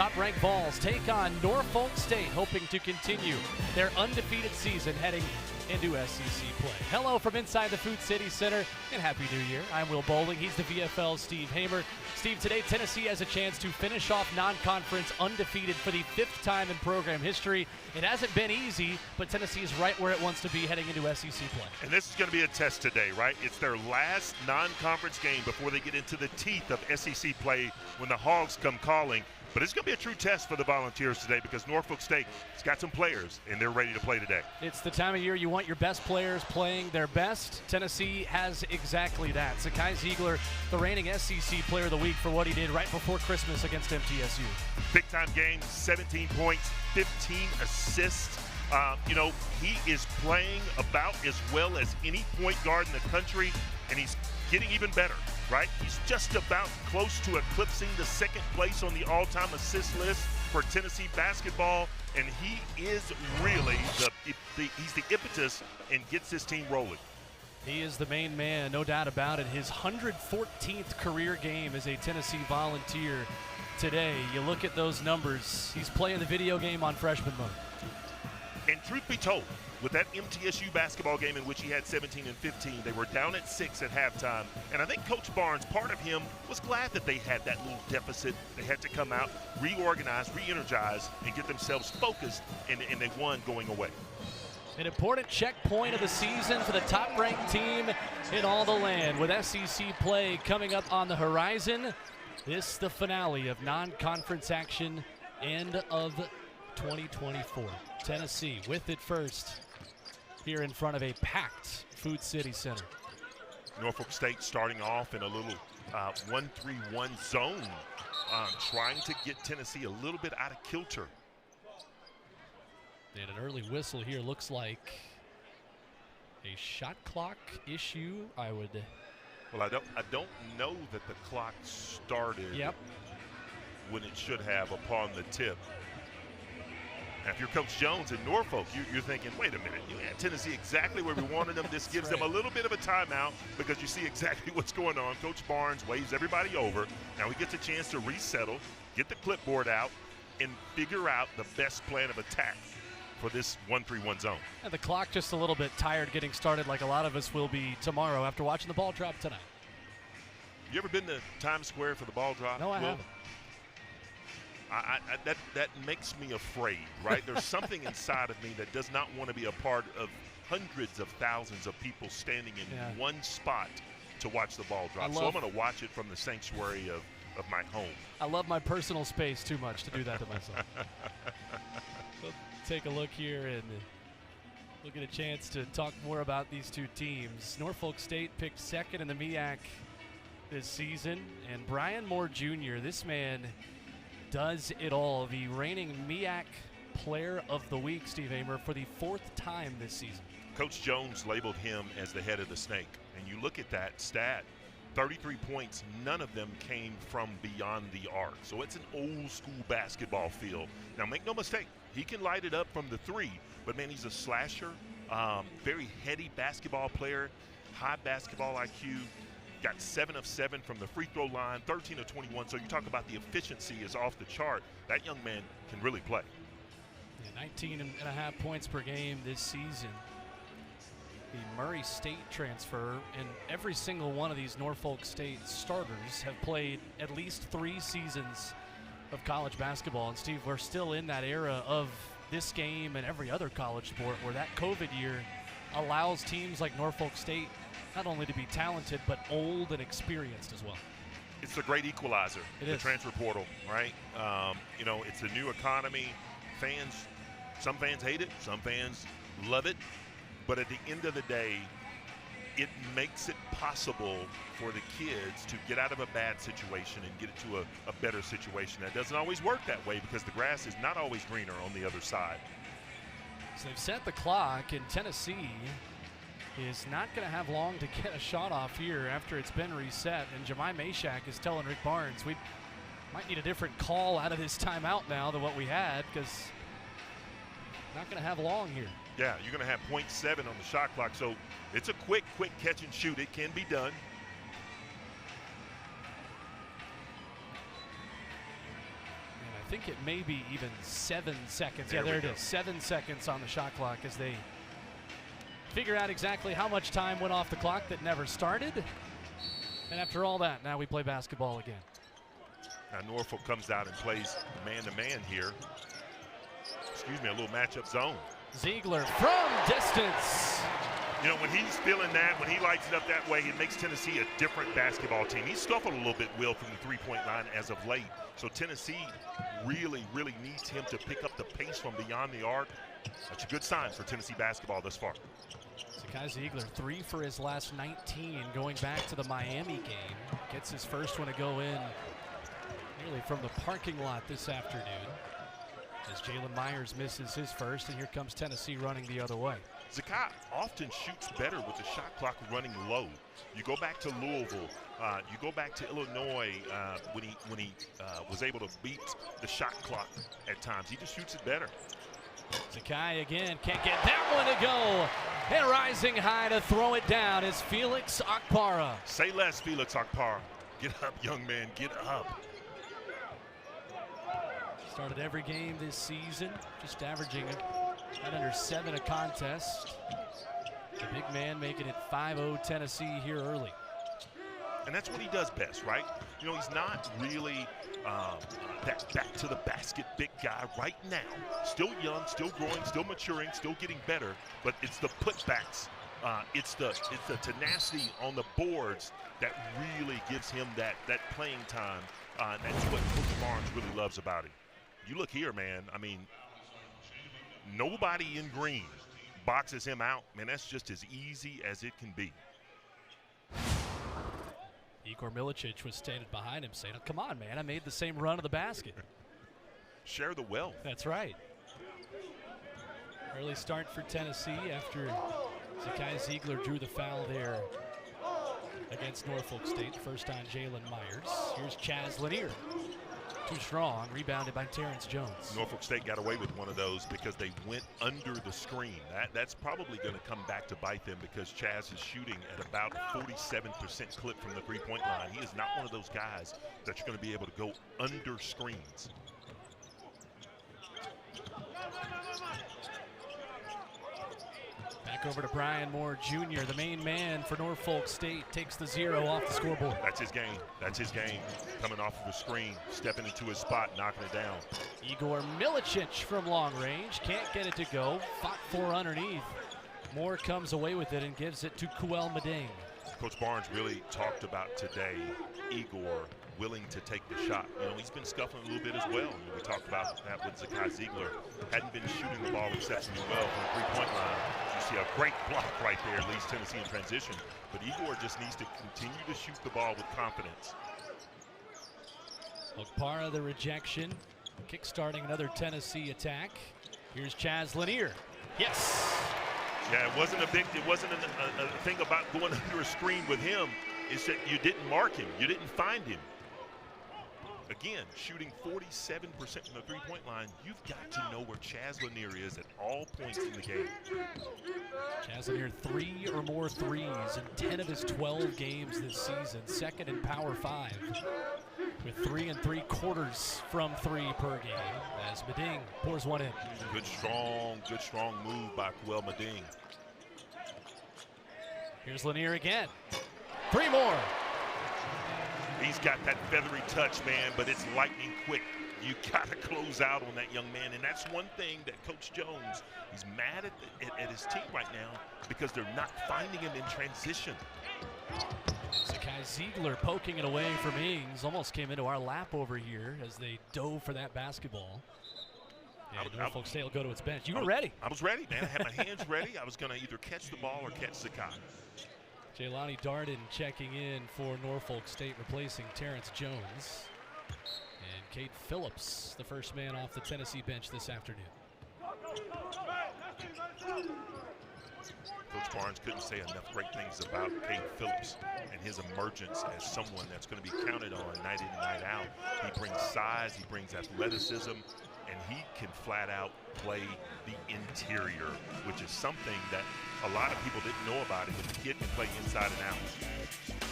Top-ranked Vols take on Norfolk State, hoping to continue their undefeated season heading into SEC play. Hello from inside the Food City Center, and Happy New Year. I'm Will Bowling. He's the VFL's Steve Hamer. Steve, today Tennessee has a chance to finish off non-conference undefeated for the 5th time in program history. It hasn't been easy, but Tennessee is right where it wants to be heading into SEC play. And this is going to be a test today, right? It's their last non-conference game before they get into the teeth of SEC play when the Hogs come calling. But it's going to be a true test for the Volunteers today because Norfolk State has got some players, and they're ready to play today. It's the time of year you want your best players playing their best. Tennessee has exactly that. Zakai Ziegler, the reigning SEC Player of the Week for what he did right before Christmas against MTSU. Big-time game, 17 points, 15 assists. He is playing about as well as any point guard in the country, and he's getting even better, right? He's just about close to eclipsing the second place on the all-time assist list for Tennessee basketball, and he is really he's the impetus and gets his team rolling. He is the main man, no doubt about it. His 114th career game as a Tennessee Volunteer today. You look at those numbers, he's playing the video game on freshman mode. And truth be told, with that MTSU basketball game in which he had 17 and 15, they were down at 6 at halftime. And I think Coach Barnes, part of him, was glad that they had that little deficit. They had to come out, reorganize, re-energize, and get themselves focused, and they won going away. An important checkpoint of the season for the top-ranked team in all the land. With SEC play coming up on the horizon, this the finale of non-conference action, end of 2024. Tennessee with it first here in front of a packed Food City Center. Norfolk State starting off in a little 1-3-1 zone, trying to get Tennessee a little bit out of kilter. And an early whistle here looks like a shot clock issue. Well, I don't know that the clock started when it should have upon the tip. Now, if you're Coach Jones in Norfolk, you're thinking, wait a minute, you had Tennessee exactly where we wanted them. This gives them a little bit of a timeout because you see exactly what's going on. Coach Barnes waves everybody over. Now he gets a chance to resettle, get the clipboard out, and figure out the best plan of attack for this 1-3-1 zone. And the clock just a little bit tired getting started like a lot of us will be tomorrow after watching the ball drop tonight. You ever been to Times Square for the ball drop? No, I haven't. That makes me afraid, right? There's something inside of me that does not want to be a part of hundreds of thousands of people standing in one spot to watch the ball drop. So I'm going to watch it from the sanctuary of my home. I love my personal space too much to do that to myself. We'll take a look here and we'll get a chance to talk more about these two teams. Norfolk State picked second in the MEAC this season, and Brian Moore Jr., this man does it all. The reigning MEAC Player of the Week, Steve Hamer, for the 4th time this season. Coach Jones labeled him as the head of the snake. And you look at that stat, 33 points, none of them came from beyond the arc. So it's an old school basketball field. Now make no mistake, he can light it up from the 3, but man, he's a slasher, very heady basketball player, high basketball IQ. Got 7 of 7 from the free throw line, 13 of 21. So you talk about the efficiency is off the chart. That young man can really play. 19.5 points per game this season. The Murray State transfer, and every single one of these Norfolk State starters have played at least 3 seasons of college basketball. And Steve, we're still in that era of this game and every other college sport where that COVID year allows teams like Norfolk State not only to be talented, but old and experienced as well. It's the great equalizer, the transfer portal, right? It's a new economy. Some fans hate it, some fans love it. But at the end of the day, it makes it possible for the kids to get out of a bad situation and get into a better situation. That doesn't always work that way because the grass is not always greener on the other side. So they've set the clock, and Tennessee is not going to have long to get a shot off here after it's been reset. And Jemai Mashak is telling Rick Barnes, we might need a different call out of this timeout now than what we had because not going to have long here. Yeah, you're going to have 0.7 on the shot clock. So it's a quick catch and shoot. It can be done. And think it may be even 7 seconds. Yeah, there it is. 7 seconds on the shot clock as they figure out exactly how much time went off the clock that never started. And after all that, now we play basketball again. Now Norfolk comes out and plays man-to-man here. Excuse me, a little matchup zone. Ziegler from distance. You know, when he's feeling that, when he lights it up that way, it makes Tennessee a different basketball team. He's scuffled a little bit, Will, from the three-point line as of late. So Tennessee really, really needs him to pick up the pace from beyond the arc. That's a good sign for Tennessee basketball thus far. Zakai Ziegler, 3 for his last 19, going back to the Miami game. Gets his first one to go in nearly from the parking lot this afternoon, as Jalen Myers misses his first, and here comes Tennessee running the other way. Zakai often shoots better with the shot clock running low. You go back to Louisville, you go back to Illinois when he was able to beat the shot clock at times. He just shoots it better. Zakai again, can't get that one to go. And rising high to throw it down is Felix Okpara. Say less, Felix Okpara. Get up, young man, get up. Started every game this season, just averaging right under 7 a contest. The big man making it 5-0 Tennessee here early. And that's what he does best, right? You know, he's not really that back to the basket big guy right now. Still young, still growing, still maturing, still getting better. But it's the putbacks, it's the tenacity on the boards that really gives him that playing time. That's what Coach Barnes really loves about him. You look here, man. I mean, nobody in green boxes him out. Man, that's just as easy as it can be. Igor Milicic was standing behind him saying, oh, come on, man, I made the same run of the basket. Share the wealth. That's right. Early start for Tennessee after Zakai Ziegler drew the foul there against Norfolk State. First on Jalen Myers. Here's Chaz Lanier. Too strong, rebounded by Terrence Jones. Norfolk State got away with one of those because they went under the screen. That's probably going to come back to bite them because Chaz is shooting at about 47% clip from the three-point line. He is not one of those guys that you're going to be able to go under screens. Back over to Brian Moore Jr., the main man for Norfolk State, takes the 0 off the scoreboard. That's his game. That's his game. Coming off of the screen, stepping into his spot, knocking it down. Igor Milicic from long range, can't get it to go. Fought for underneath. Moore comes away with it and gives it to Kuel Mading. Coach Barnes really talked about today Igor willing to take the shot. You know, he's been scuffling a little bit as well. We talked about that with Zakai Ziegler. Hadn't been shooting the ball exceptionally well from the three-point line. You see a great block right there, leads Tennessee in transition. But Igor just needs to continue to shoot the ball with confidence. Okpara the rejection, kick-starting another Tennessee attack. Here's Chaz Lanier. Yes! Yeah, it wasn't a thing about going under a screen with him. It's that you didn't mark him. You didn't find him. Again, shooting 47% from the three-point line, you've got to know where Chaz Lanier is at all points in the game. Chaz Lanier 3 or more threes in 10 of his 12 games this season. Second in Power 5 with 3 3/4 from 3 per game as Mading pours one in. Good strong move by Kuel Mading. Here's Lanier again. 3 more. He's got that feathery touch, man, but it's lightning quick. You got to close out on that young man, and that's one thing that Coach Jones, he's mad at his team right now because they're not finding him in transition. Zakai Ziegler poking it away from Ings. Almost came into our lap over here as they dove for that basketball. And Norfolk State will go to its bench. You were ready. I was ready, man. I had my hands ready. I was going to either catch the ball or catch Zakai. Jelani Darden checking in for Norfolk State, replacing Terrence Jones. And Cade Phillips, the first man off the Tennessee bench this afternoon. Coach Barnes couldn't say enough great things about Cade Phillips and his emergence as someone that's going to be counted on night in and night out. He brings size, he brings athleticism, and he can flat out play the interior, which is something that a lot of people didn't know about him, but the kid can play inside and out.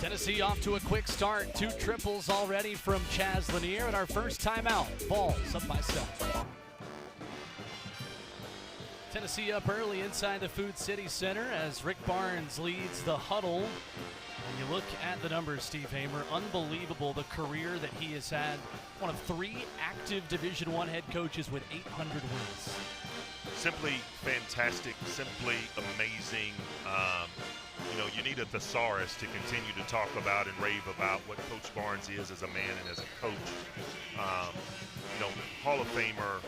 Tennessee off to a quick start. 2 triples already from Chaz Lanier at our first timeout. Vols up by 7. Tennessee up early inside the Food City Center as Rick Barnes leads the huddle. When you look at the numbers, Steve Hamer, unbelievable the career that he has had. One of 3 active Division I head coaches with 800 wins. Simply fantastic, simply amazing. You need a thesaurus to continue to talk about and rave about what Coach Barnes is as a man and as a coach. Hall of Famer,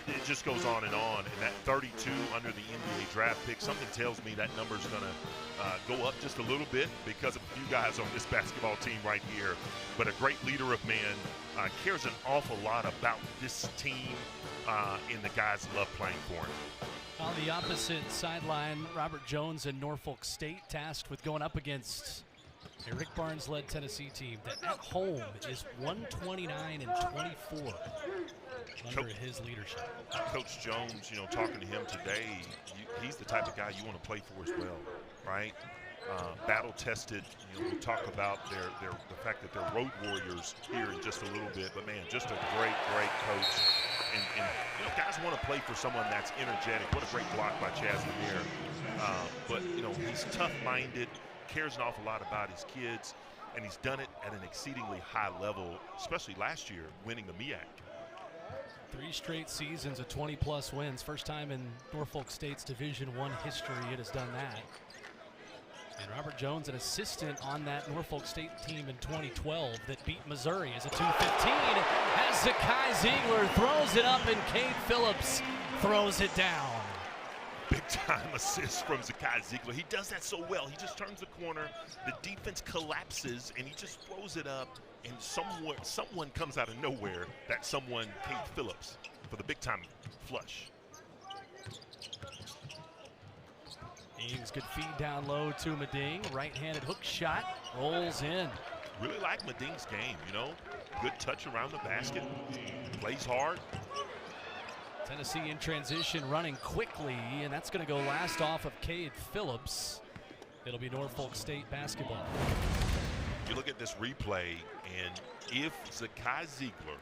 it just goes on. And that 32 under the NBA draft pick, something tells me that number's going to go up just a little bit because of a few guys on this basketball team right here. But a great leader of men, cares an awful lot about this team, and the guys love playing for him. On the opposite sideline, Robert Jones and Norfolk State tasked with going up against a Rick Barnes-led Tennessee team that at home is 129-24 under his leadership. Coach Jones, talking to him today, he's the type of guy you want to play for as well, right? Battle-tested. We'll talk about the fact that they're road warriors here in just a little bit, but man, just a great coach. And guys want to play for someone that's energetic. What a great block by Chaz Lanier. But he's tough-minded, cares an awful lot about his kids, and he's done it at an exceedingly high level, especially last year, winning the MEAC. 3 straight seasons of 20-plus wins. First time in Norfolk State's Division I history it has done that. And Robert Jones, an assistant on that Norfolk State team in 2012 that beat Missouri as a 215. As Zakai Ziegler throws it up and Cade Phillips throws it down. Big-time assist from Zakai Ziegler. He does that so well. He just turns the corner, the defense collapses, and he just throws it up, and someone comes out of nowhere. That someone, Cade Phillips, for the big-time flush. Eames, good feed down low to Meding. Right-handed hook shot, rolls in. Really like Meding's game, Good touch around the basket, plays hard. Tennessee in transition, running quickly, and that's going to go last off of Cade Phillips. It'll be Norfolk State basketball. You look at this replay, and if Zakai Ziegler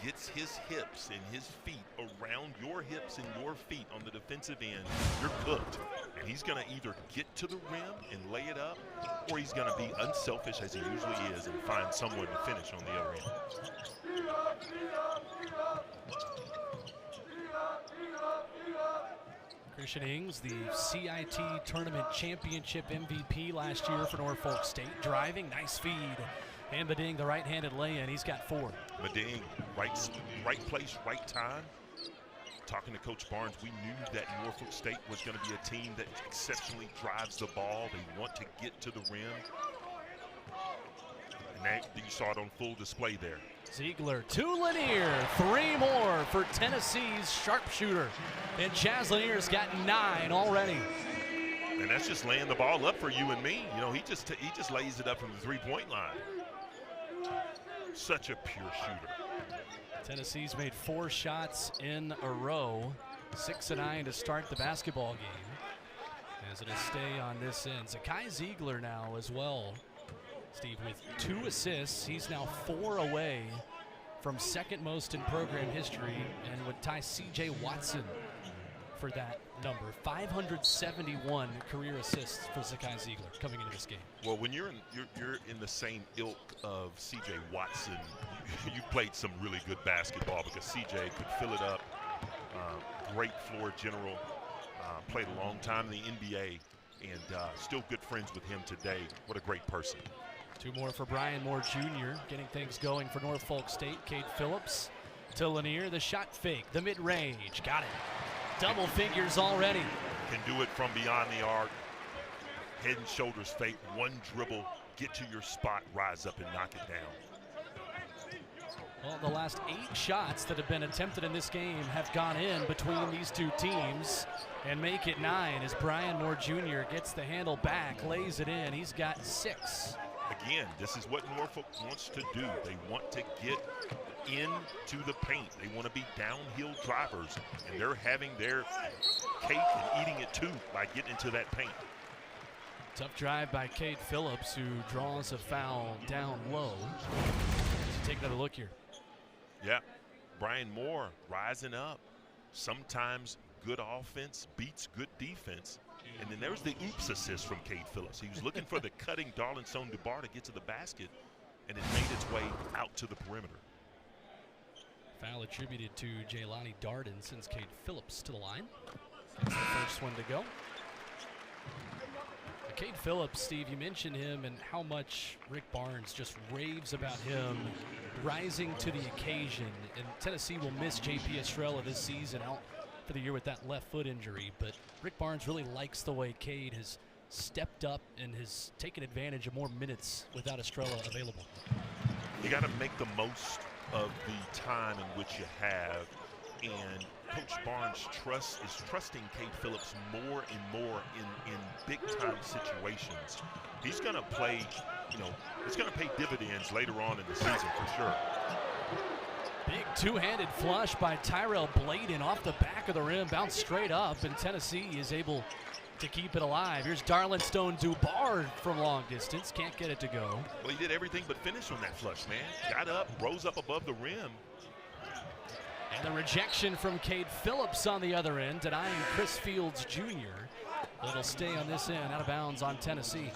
gets his hips and his feet around your hips and your feet on the defensive end, you're cooked. And he's going to either get to the rim and lay it up, or he's going to be unselfish as he usually is and find someone to finish on the other end. Christian Ings, the CIT Tournament Championship MVP last year for Norfolk State, driving, nice feed. And Meding, the right-handed lay-in, he's got 4. Meding, right place, right time. Talking to Coach Barnes, we knew that Norfolk State was going to be a team that exceptionally drives the ball. They want to get to the rim. And you saw it on full display there. Ziegler to Lanier, 3 more for Tennessee's sharpshooter. And Chaz Lanier's got 9 already. And that's just laying the ball up for you and me. He just lays it up from the 3-point line. Such a pure shooter. Tennessee's made 4 shots in a row, 6 of 9 to start the basketball game. As it'll stay on this end. Zakai Ziegler now as well, Steve, with 2 assists. He's now 4 away from second most in program history and would tie C.J. Watson for that number. 571 career assists for Zakai Ziegler coming into this game. Well, when you're in the same ilk of C.J. Watson, you played some really good basketball because C.J. could fill it up. Great floor general. Played a long time in the NBA, and still good friends with him today. What a great person. 2 more for Brian Moore Jr. Getting things going for Norfolk State. Cade Phillips to Lanier. The shot fake, the mid-range. Got it. Double figures already. Can do it from beyond the arc. Head and shoulders fake, 1 dribble, get to your spot, rise up and knock it down. Well, the last 8 shots that have been attempted in this game have gone in between these 2 teams and make it 9 as Brian Moore Jr. gets the handle back, lays it in. He's got 6. Again, this is what Norfolk wants to do. They want to get into the paint. They want to be downhill drivers, and they're having their cake and eating it too by getting into that paint. Tough drive by Cade Phillips, who draws a foul down low. Let's take another look here. Yeah, Brian Moore rising up. Sometimes good offense beats good defense. And then there's the oops assist from Cade Phillips. He was looking for the cutting Darlinson DeBar to get to the basket, and it made its way out to the perimeter. Foul attributed to Jaylani Darden sends Cade Phillips to the line. That's the first one to go. Cade Phillips, Steve, you mentioned him and how much Rick Barnes just raves about him rising to the occasion. And Tennessee will miss J.P. Estrella this season, out for the year with that left foot injury. But Rick Barnes really likes the way Cade has stepped up and has taken advantage of more minutes without Estrella available. You got to make the most of the time in which you have. And Coach Barnes is trusting Cade Phillips more and more in big-time situations. He's going to play, it's going to pay dividends later on in the season for sure. Big two-handed flush by Tyrell Bladen off the back of the rim, bounced straight up, and Tennessee is able to keep it alive. Here's Darlinson DeBar from long distance, can't get it to go. Well, he did everything but finish on that flush, man. Got up, rose up above the rim. And the rejection from Cade Phillips on the other end, denying Chris Fields Jr. It'll stay on this end, out of bounds on Tennessee.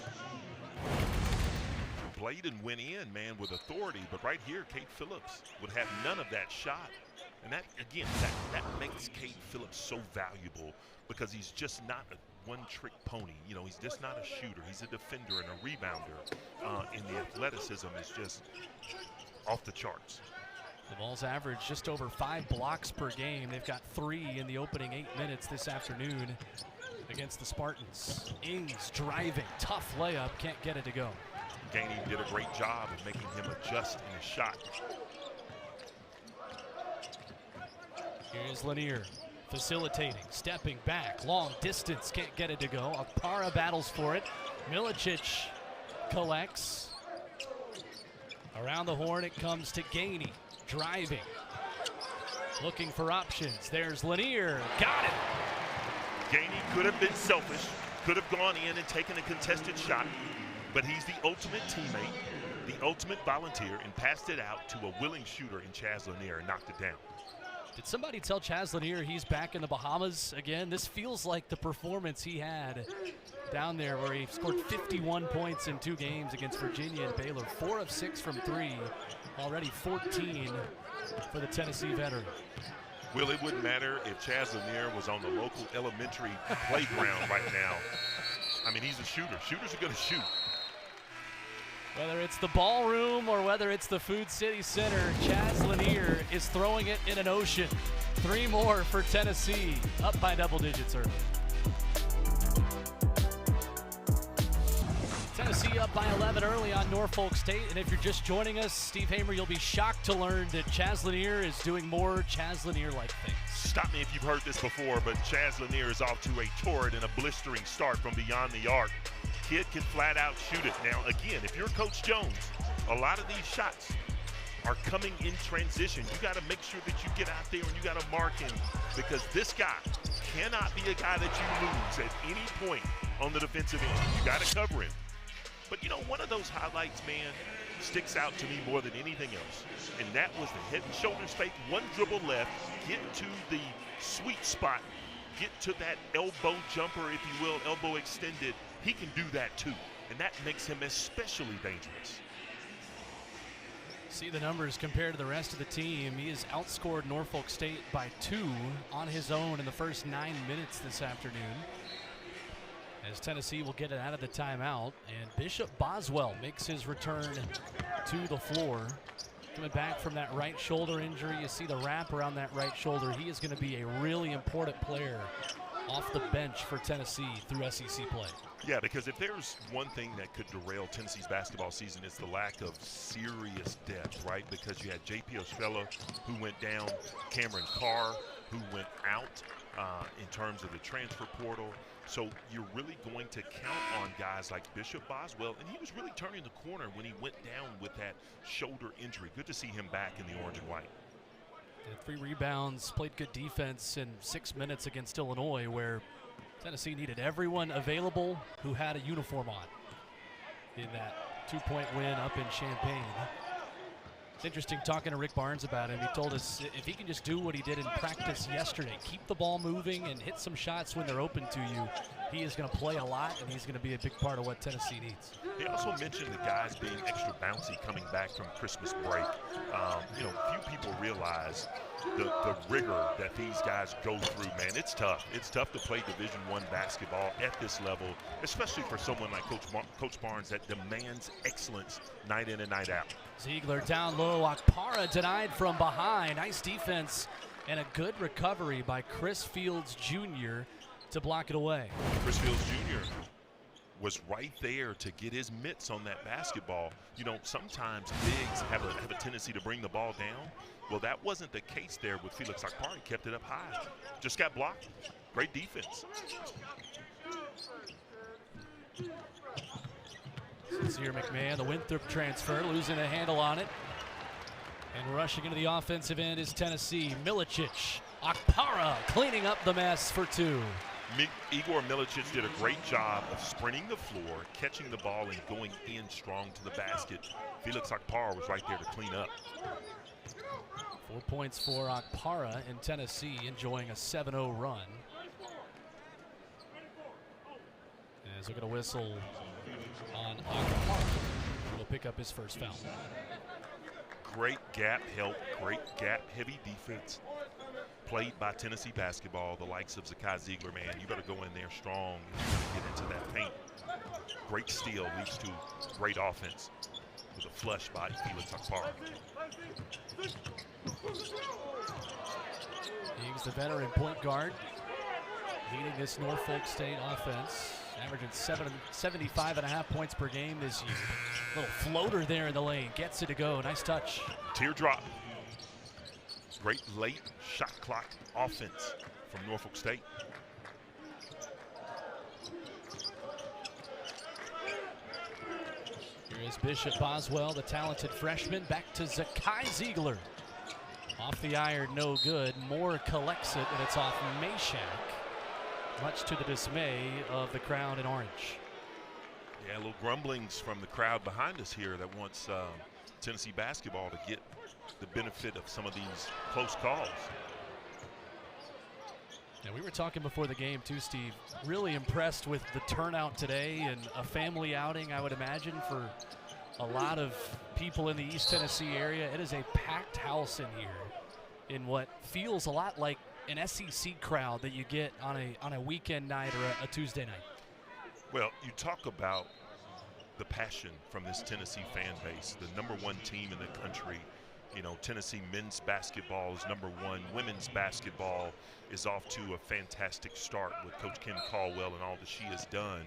Bladen went in, man, with authority, but right here, Cade Phillips would have none of that shot. And that, again, that makes Cade Phillips so valuable because he's just not a one-trick pony. He's just not a shooter. He's a defender and a rebounder. And the athleticism is just off the charts. The Vols average just over 5 blocks per game. They've got 3 in the opening 8 minutes this afternoon against the Spartans. Ings driving, tough layup, can't get it to go. Gainey did a great job of making him adjust in his shot. Here's Lanier facilitating, stepping back, long distance, can't get it to go. Akpara battles for it. Milicic collects. Around the horn it comes to Gainey. Driving, looking for options. There's Lanier, got it. Gainey could have been selfish, could have gone in and taken a contested shot, but he's the ultimate teammate, the ultimate volunteer, and passed it out to a willing shooter in Chaz Lanier and knocked it down. Did somebody tell Chaz Lanier he's back in the Bahamas again? This feels like the performance he had down there where he scored 51 points in 2 games against Virginia and Baylor. 4 of 6 from 3. Already 14 for the Tennessee veteran. Well, it wouldn't matter if Chaz Lanier was on the local elementary playground right now. I mean, he's a shooter. Shooters are going to shoot. Whether it's the ballroom or whether it's the Food City Center, Chaz Lanier is throwing it in an ocean. 3 more for Tennessee, up by double digits early. Tennessee up by 11 early on Norfolk State, and if you're just joining us, Steve Hamer, you'll be shocked to learn that Chaz Lanier is doing more Chaz Lanier-like things. Stop me if you've heard this before, but Chaz Lanier is off to a torrid and a blistering start from beyond the arc. Kid can flat out shoot it. Now, again, if you're Coach Jones, a lot of these shots are coming in transition. You got to make sure that you get out there and you got to mark him, because this guy cannot be a guy that you lose at any point on the defensive end. You got to cover him. But, one of those highlights, man, sticks out to me more than anything else. And that was the head and shoulders fake, one dribble left, get to the sweet spot, get to that elbow jumper, if you will, elbow extended. He can do that too, and that makes him especially dangerous. See the numbers compared to the rest of the team. He has outscored Norfolk State by 2 on his own in the first 9 minutes this afternoon, as Tennessee will get it out of the timeout. And Bishop Boswell makes his return to the floor. Coming back from that right shoulder injury, you see the wrap around that right shoulder. He is going to be a really important player off the bench for Tennessee through SEC play. Yeah, because if there's one thing that could derail Tennessee's basketball season, it's the lack of serious depth, right? Because you had J.P. Estrella, who went down, Cameron Carr, who went out in terms of the transfer portal. So you're really going to count on guys like Bishop Boswell, and he was really turning the corner when he went down with that shoulder injury. Good to see him back in the orange and white. And 3 rebounds, played good defense in 6 minutes against Illinois, where Tennessee needed everyone available who had a uniform on in that 2-point win up in Champaign. It's interesting talking to Rick Barnes about him. He told us if he can just do what he did in practice yesterday, keep the ball moving and hit some shots when they're open to you, he is going to play a lot, and he's going to be a big part of what Tennessee needs. He also mentioned the guys being extra bouncy coming back from Christmas break. You know, few people realize the rigor that these guys go through, man. It's tough. It's tough to play Division I basketball at this level, especially for someone like Coach Barnes that demands excellence night in and night out. Ziegler down low. Akpara denied from behind. Nice defense and a good recovery by Chris Fields Jr. to block it away. Chris Fields Jr. was right there to get his mitts on that basketball. You know, sometimes bigs have a tendency to bring the ball down. Well, that wasn't the case there with Felix Akpara. He kept it up high. Just got blocked. Great defense. Sincere McMahon, the Winthrop transfer, losing a handle on it. And rushing into the offensive end is Tennessee. Milicic, Akpara cleaning up the mess for 2. Igor Milicic did a great job of sprinting the floor, catching the ball, and going in strong to the basket. Felix Akpara was right there to clean up. 4 points for Akpara, and Tennessee enjoying a 7-0 run. As we're going to whistle on Akpara, who will pick up his first foul. Great gap help, great gap heavy defense played by Tennessee basketball, the likes of Zakai Ziegler, man. You better go in there strong and get into that paint. Great steal leads to great offense with a flush by Felix Akpara. He's the veteran point guard, leading this Norfolk State offense, averaging 75.5 points per game this year. Little floater there in the lane, gets it to go. Nice touch. Teardrop. Great late shot clock offense from Norfolk State. Here is Bishop Boswell, the talented freshman, back to Zakai Ziegler. Off the iron, no good. Moore collects it, and it's off Meshack, much to the dismay of the crowd in orange. Yeah, a little grumblings from the crowd behind us here that wants Tennessee basketball to get the benefit of some of these close calls. Yeah, we were talking before the game too, Steve. Really impressed with the turnout today, and a family outing, I would imagine, for a lot of people in the East Tennessee area. It is a packed house in here in what feels a lot like an SEC crowd that you get on a weekend night or a Tuesday night. Well, you talk about the passion from this Tennessee fan base, the #1 team in the country. You know, Tennessee men's basketball is #1. Women's basketball is off to a fantastic start with Coach Kim Caldwell and all that she has done.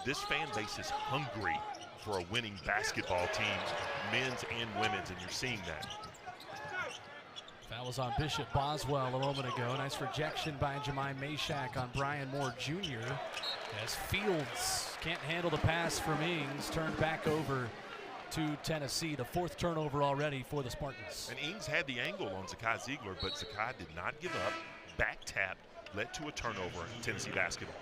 This fan base is hungry for a winning basketball team, men's and women's, and you're seeing that. Foul was on Bishop Boswell a moment ago. Nice rejection by Jemai Meshack on Brian Moore Jr. as Fields can't handle the pass from Ings, turned back over to Tennessee. The 4th turnover already for the Spartans. And Ings had the angle on Zakai Ziegler, but Zakai did not give up. Back tap led to a turnover in Tennessee basketball.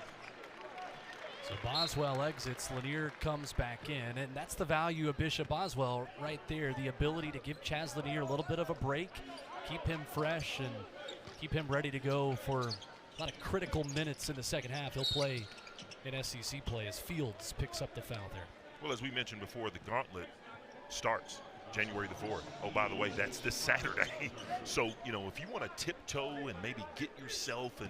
So Boswell exits, Lanier comes back in, and that's the value of Bishop Boswell right there, the ability to give Chaz Lanier a little bit of a break, keep him fresh, and keep him ready to go for a lot of critical minutes in the second half. He'll play in SEC play as Fields picks up the foul there. Well, as we mentioned before, the gauntlet starts January the 4th. Oh, by the way, that's this Saturday. So, you know, if you want to tiptoe and maybe get yourself an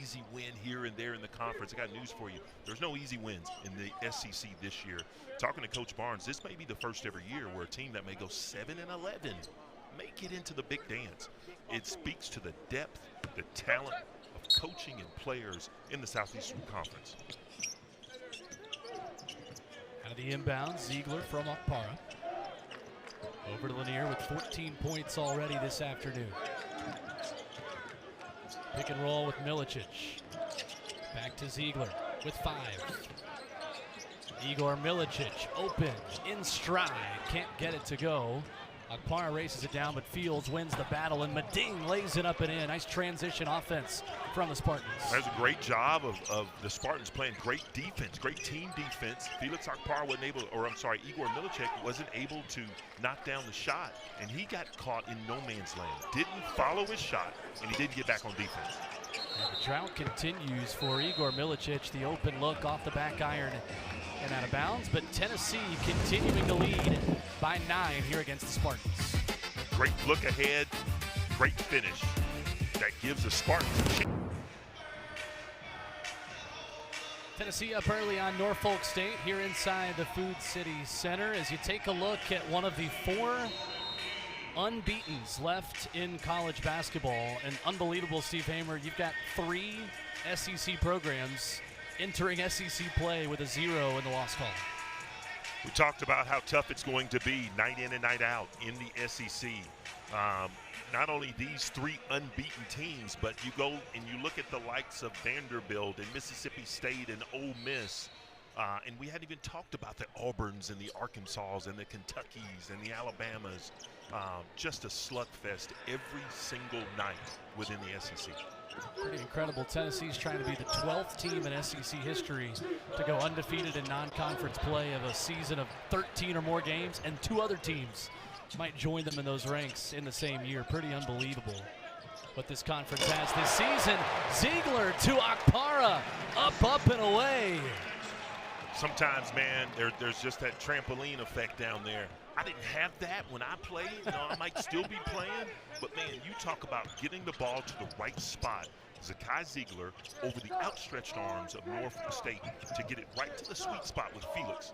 easy win here and there in the conference, I got news for you. There's no easy wins in the SEC this year. Talking to Coach Barnes, this may be the first ever year where a team that may go 7-11 may get into the big dance. It speaks to the depth, the talent of coaching and players in the Southeastern Conference. Out of the inbound, Ziegler from Akpara. Over to Lanier with 14 points already this afternoon. Pick and roll with Milicic. Back to Ziegler with 5. Igor Milicic open, in stride, can't get it to go. Akpara races it down, but Fields wins the battle, and Meding lays it up and in. Nice transition offense from the Spartans. That's a great job of the Spartans playing great defense, great team defense. Felix Akpara wasn't able, Igor Milicic wasn't able to knock down the shot, and he got caught in no man's land. Didn't follow his shot, and he didn't get back on defense. And the drought continues for Igor Milicic. The open look off the back iron and out of bounds, but Tennessee continuing to lead by 9 here against the Spartans. Great look ahead, great finish. That gives the Spartans a chance. Tennessee up early on Norfolk State here inside the Food City Center as you take a look at one of the 4 unbeatens left in college basketball. And unbelievable, Steve Hamer, you've got 3 SEC programs entering SEC play with a 0 in the loss column. We talked about how tough it's going to be night in and night out in the SEC. Not only these 3 unbeaten teams, but you go and you look at the likes of Vanderbilt and Mississippi State and Ole Miss, and we hadn't even talked about the Auburns and the Arkansas and the Kentuckys and the Alabamas. Just a slugfest every single night within the SEC. Pretty incredible. Tennessee's trying to be the 12th team in SEC history to go undefeated in non-conference play of a season of 13 or more games, and 2 other teams might join them in those ranks in the same year. Pretty unbelievable what this conference has this season. Ziegler to Akpara, up and away. Sometimes, man, there's just that trampoline effect down there. I didn't have that when I played. I might still be playing, but man, you talk about getting the ball to the right spot. Zakai Ziegler over the outstretched arms of Norfolk State to get it right to the sweet spot with Felix.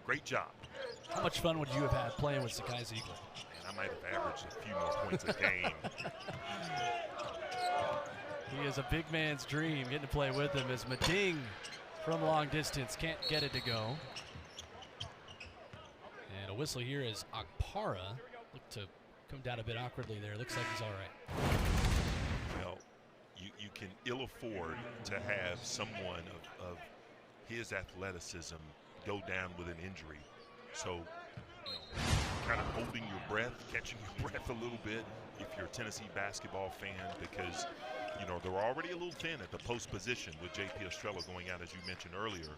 Great job. How much fun would you have had playing with Zakai Ziegler? Man, I might have averaged a few more points a game. He is a big man's dream, getting to play with him as Meding from long distance can't get it to go. And a whistle here as Akpara looked to come down a bit awkwardly there. Looks like he's all right. Well, you can ill afford to have someone of his athleticism go down with an injury. So, kind of holding your breath, catching your breath a little bit if you're a Tennessee basketball fan, because, they're already a little thin at the post position with J.P. Estrella going out, as you mentioned earlier.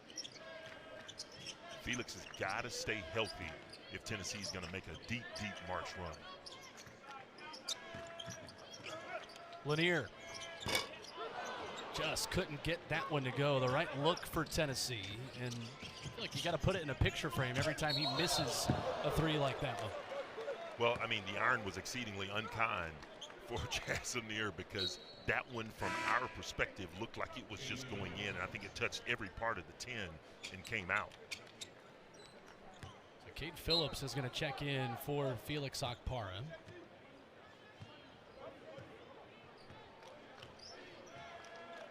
Felix has got to stay healthy if Tennessee's going to make a deep, deep March run. Lanier just couldn't get that one to go. The right look for Tennessee, and I feel like you got to put it in a picture frame every time he misses a 3 like that one. Well, I mean, the iron was exceedingly unkind for Chaz Lanier, because that one, from our perspective, looked like it was just going in, and I think it touched every part of the 10 and came out. So Cade Phillips is going to check in for Felix Akpara.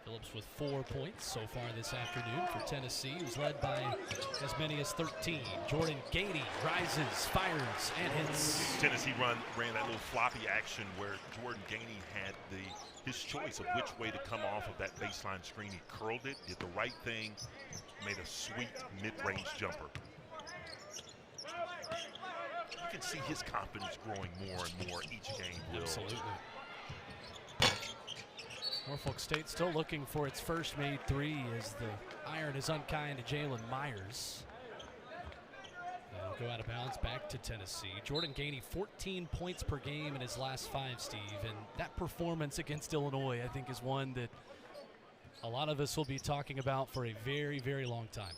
Phillips with 4 points so far this afternoon for Tennessee, who's led by as many as 13. Jordan Gainey rises, fires, and hits. Tennessee ran that little floppy action where Jordan Gainey had his choice of which way to come off of that baseline screen. He curled it, did the right thing, made a sweet mid-range jumper. You can see his confidence growing more and more each game, Will. Absolutely. Norfolk State still looking for its first made 3 as the iron is unkind to Jalen Myers. They'll go out of bounds back to Tennessee. Jordan Gainey, 14 points per game in his last 5, Steve. And that performance against Illinois, I think, is one that a lot of us will be talking about for a very, very long time.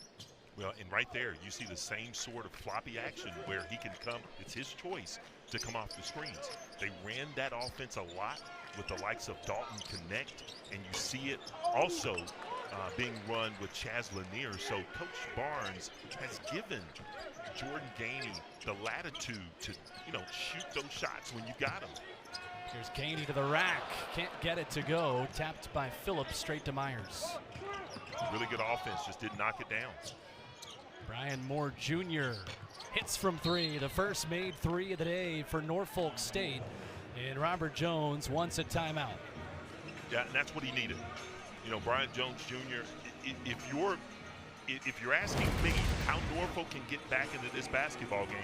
Well, and right there, you see the same sort of floppy action where he can come. It's his choice to come off the screens. They ran that offense a lot with the likes of Dalton Connect, and you see it also being run with Chaz Lanier. So Coach Barnes has given Jordan Gainey the latitude to, shoot those shots when you got them. Here's Gainey to the rack. Can't get it to go. Tapped by Phillips straight to Myers. Really good offense, just didn't knock it down. Brian Moore Jr. hits from 3. The first made 3 of the day for Norfolk State. And Robert Jones wants a timeout. Yeah, and that's what he needed. You know, Brian Jones Jr., if you're asking me how Norfolk can get back into this basketball game,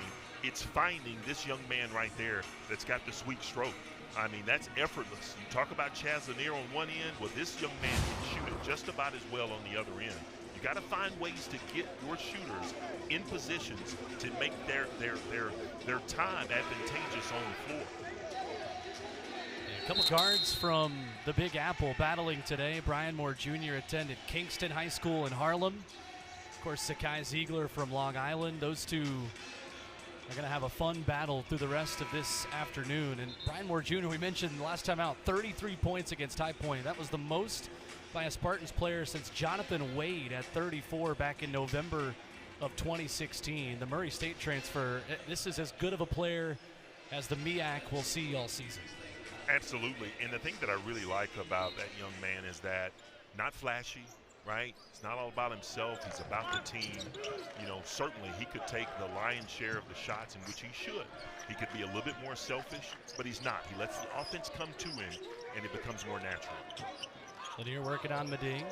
it's finding this young man right there that's got the sweet stroke. I mean, that's effortless. You talk about Chaz Lanier on one end, well, this young man can shoot it just about as well on the other end. You got to find ways to get your shooters in positions to make their time advantageous on the floor. A couple guards from the Big Apple battling today. Brian Moore Jr. attended Kingston High School in Harlem. Of course, Zakai Ziegler from Long Island. Those two are going to have a fun battle through the rest of this afternoon. And Brian Moore Jr., we mentioned last time out, 33 points against High Point. That was the most by a Spartans player since Jonathan Wade at 34 back in November of 2016. The Murray State transfer, this is as good of a player as the MEAC will see all season. Absolutely. And the thing that I really like about that young man is that not flashy, right? It's not all about himself. He's about the team. You know, certainly he could take the lion's share of the shots, in which he should. He could be a little bit more selfish, but he's not. He lets the offense come to him, and it becomes more natural. Lanier working on Meding.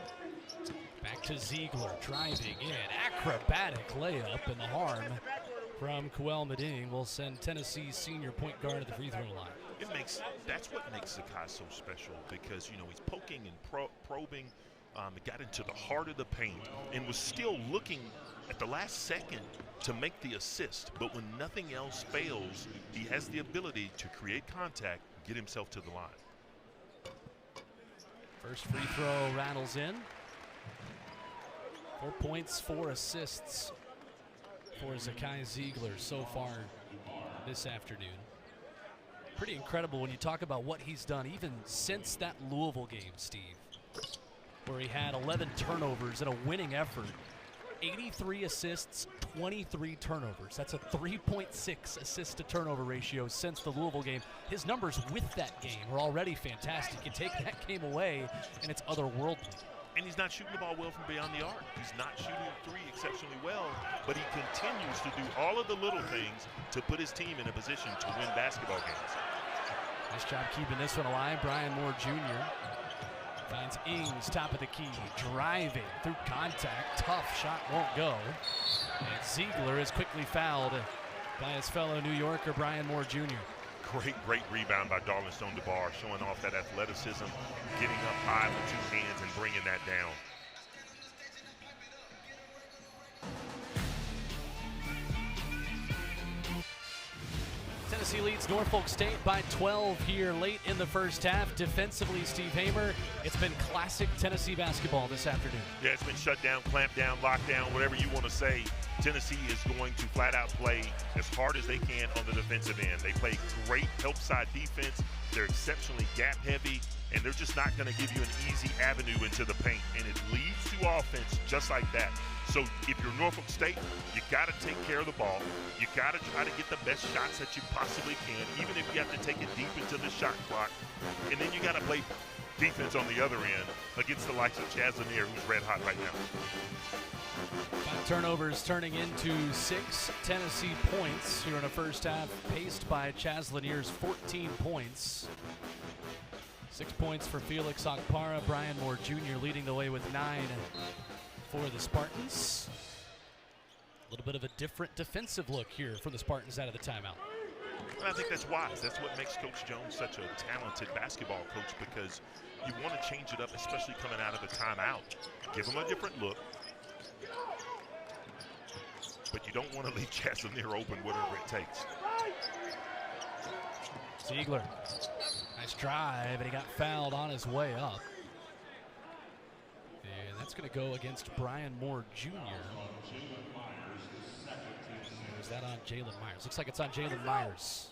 Back to Ziegler, driving in. Acrobatic layup, and the harm from Kuel Meding will send Tennessee's senior point guard to the free throw line. That's what makes Zakai so special, because, you know, he's poking and probing. He got into the heart of the paint and was still looking at the last second to make the assist. But when nothing else fails, he has the ability to create contact, get himself to the line. First free throw rattles in. 4 points, 4 assists for Zakai Ziegler so far this afternoon. Pretty incredible when you talk about what he's done even since that Louisville game, Steve, where he had 11 turnovers in a winning effort. 83 assists, 23 turnovers. That's a 3.6 assist to turnover ratio since the Louisville game. His numbers with that game are already fantastic. You take that game away, and it's otherworldly. And he's not shooting the ball well from beyond the arc. He's not shooting three exceptionally well, but he continues to do all of the little things to put his team in a position to win basketball games. Nice job keeping this one alive. Brian Moore Jr. finds Ings, top of the key, driving through contact. Tough shot won't go. And Ziegler is quickly fouled by his fellow New Yorker, Brian Moore Jr. Great rebound by Darlington DeBar, showing off that athleticism, getting up high with two hands and bringing that down. Tennessee leads Norfolk State by 12 here late in the first half. Defensively, Steve Hamer, it's been classic Tennessee basketball this afternoon. Yeah, it's been shut down, clamped down, locked down, whatever you want to say. Tennessee is going to flat out play as hard as they can on the defensive end. They play great help side defense. They're exceptionally gap heavy, and they're just not going to give you an easy avenue into the paint. And it leads to offense just like that. So if you're Norfolk State, you got to take care of the ball. You got to try to get the best shots that you possibly can, even if you have to take it deep into the shot clock. And then you got to play defense on the other end against the likes of Chaz Lanier, who's red hot right now. 5 turnovers turning into 6 Tennessee points here in the first half, paced by Chaz Lanier's 14 points. 6 points for Felix Okpara. Brian Moore Jr. leading the way with 9 for the Spartans. A little bit of a different defensive look here for the Spartans out of the timeout. And I think that's wise. That's what makes Coach Jones such a talented basketball coach, because you want to change it up, especially coming out of a timeout. Give them a different look, but you don't want to leave Chaz Lanier open whatever it takes. Ziegler, nice drive, and he got fouled on his way up. And that's going to go against Brian Moore Jr. Or is that on Jalen Myers? Looks like it's on Jalen Myers,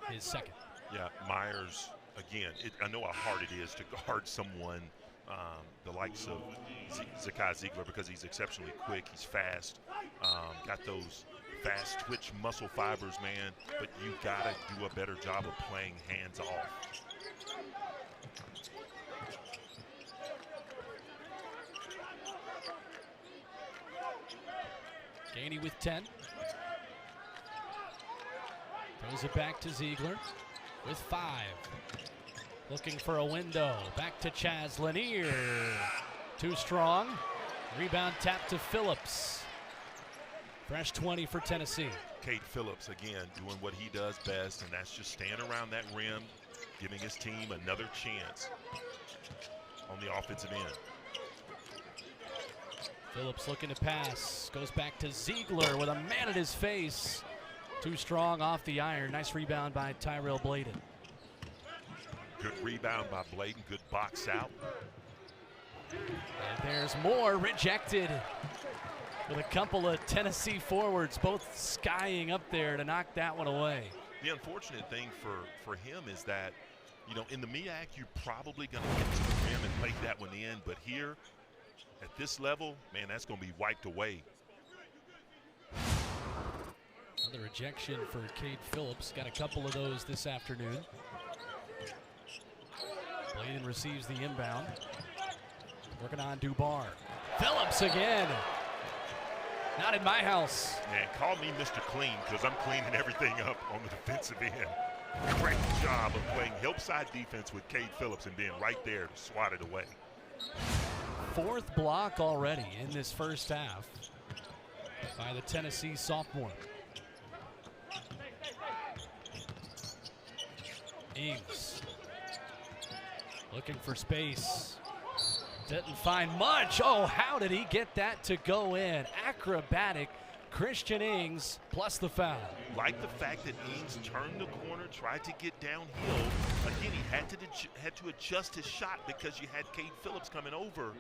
his second. Yeah, Myers, again, I know how hard it is to guard someone the likes of Zakai Ziegler, because he's exceptionally quick, he's fast, got those fast twitch muscle fibers, man, but you got to do a better job of playing hands off. Gainey with 10. Throws it back to Ziegler with 5. Looking for a window. Back to Chaz Lanier. Too strong. Rebound tap to Phillips. Fresh 20 for Tennessee. Cade Phillips, again, doing what he does best, and that's just staying around that rim, giving his team another chance on the offensive end. Phillips looking to pass. Goes back to Ziegler with a man at his face. Too strong off the iron. Nice rebound by Tyrell Bladen. Good rebound by Bladen. Good box out. And there's more rejected with a couple of Tennessee forwards both skying up there to knock that one away. The unfortunate thing for him is that, you know, in the MEAC, you're probably going to get to the rim and lay that one in. But here, at this level, man, that's going to be wiped away. Another rejection for Cade Phillips. Got a couple of those this afternoon. Bladen receives the inbound. Working on Dubar. Phillips again. Not in my house. Man, call me Mr. Clean because I'm cleaning everything up on the defensive end. Great job of playing help side defense with Cade Phillips and being right there to swat it away. Fourth block already in this first half by the Tennessee sophomore. Ings looking for space. Didn't find much. Oh, how did he get that to go in? Acrobatic Christian Ings plus the foul. Like the fact that Ings turned the corner, tried to get downhill. Again, he had to adjust his shot because you had Cade Phillips coming over.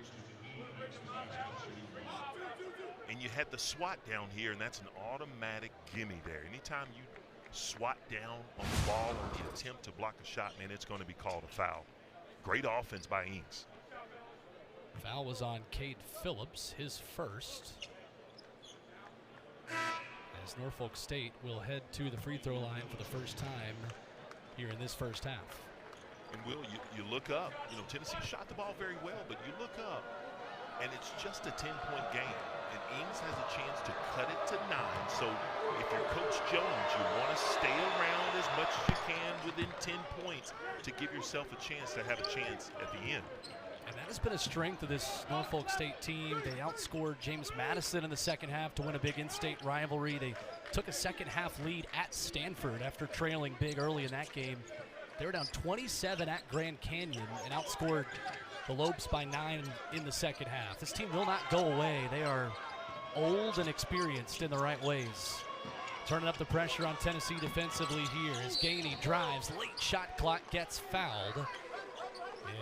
And you had the swat down here, and that's an automatic gimme there. Anytime you swat down on the ball on the attempt to block a shot, man, it's going to be called a foul. Great offense by Ings. Foul was on Cade Phillips, his first. As Norfolk State will head to the free throw line for the first time here in this first half. And Will, you look up, you know, Tennessee shot the ball very well, but you look up and it's just a 10-point game. And Ings has a chance to cut it to 9. So if you're Coach Jones, you want to stay around as much as you can within 10 points to give yourself a chance to have a chance at the end. And that has been a strength of this Norfolk State team. They outscored James Madison in the second half to win a big in-state rivalry. They took a second half lead at Stanford after trailing big early in that game. They were down 27 at Grand Canyon and outscored the Lopes by 9 in the second half. This team will not go away. They are old and experienced in the right ways. Turning up the pressure on Tennessee defensively here as Gainey drives. Late shot clock gets fouled.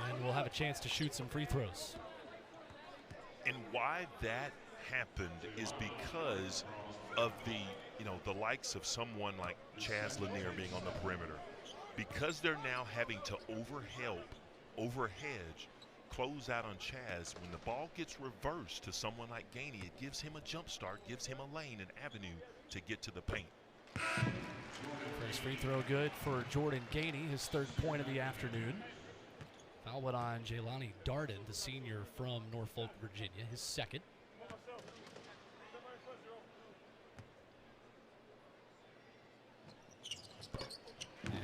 And we'll have a chance to shoot some free throws. And why that happened is because of the likes of someone like Chaz Lanier being on the perimeter. Because they're now having to overhedge, close out on Chaz, when the ball gets reversed to someone like Gainey, it gives him a jump start, gives him a lane, an avenue to get to the paint. First free throw good for Jordan Gainey, his third point of the afternoon. Foul went on Jelani Darden, the senior from Norfolk, Virginia, his second.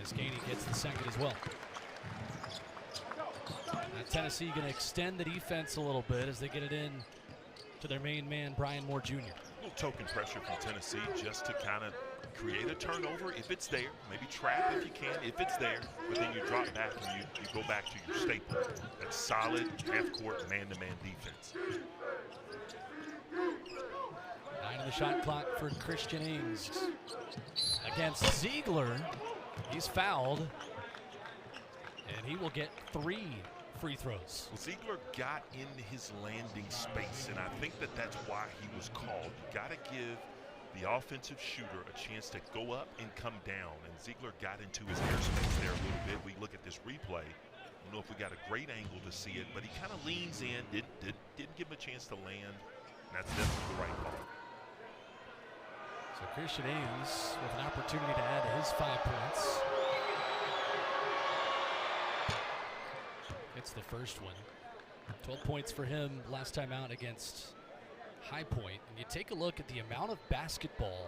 As Gainey gets the second as well. Now Tennessee going to extend the defense a little bit as they get it in to their main man, Brian Moore Jr. A little token pressure from Tennessee just to kind of create a turnover if it's there. Maybe trap if you can, if it's there. But then you drop back and you go back to your staple. That solid half-court man-to-man defense. 9 on the shot clock for Christian Ings. Against Ziegler, he's fouled. And he will get 3 free throws. Well, Ziegler got in his landing space, and I think that's why he was called. You got to give the offensive shooter a chance to go up and come down, and Ziegler got into his airspace there a little bit. We look at this replay. I don't know if we got a great angle to see it, but he kind of leans in, didn't give him a chance to land, and that's definitely the right call. So Christian Ings with an opportunity to add his 5 points. It's the first one. 12 points for him last time out against High Point. And you take a look at the amount of basketball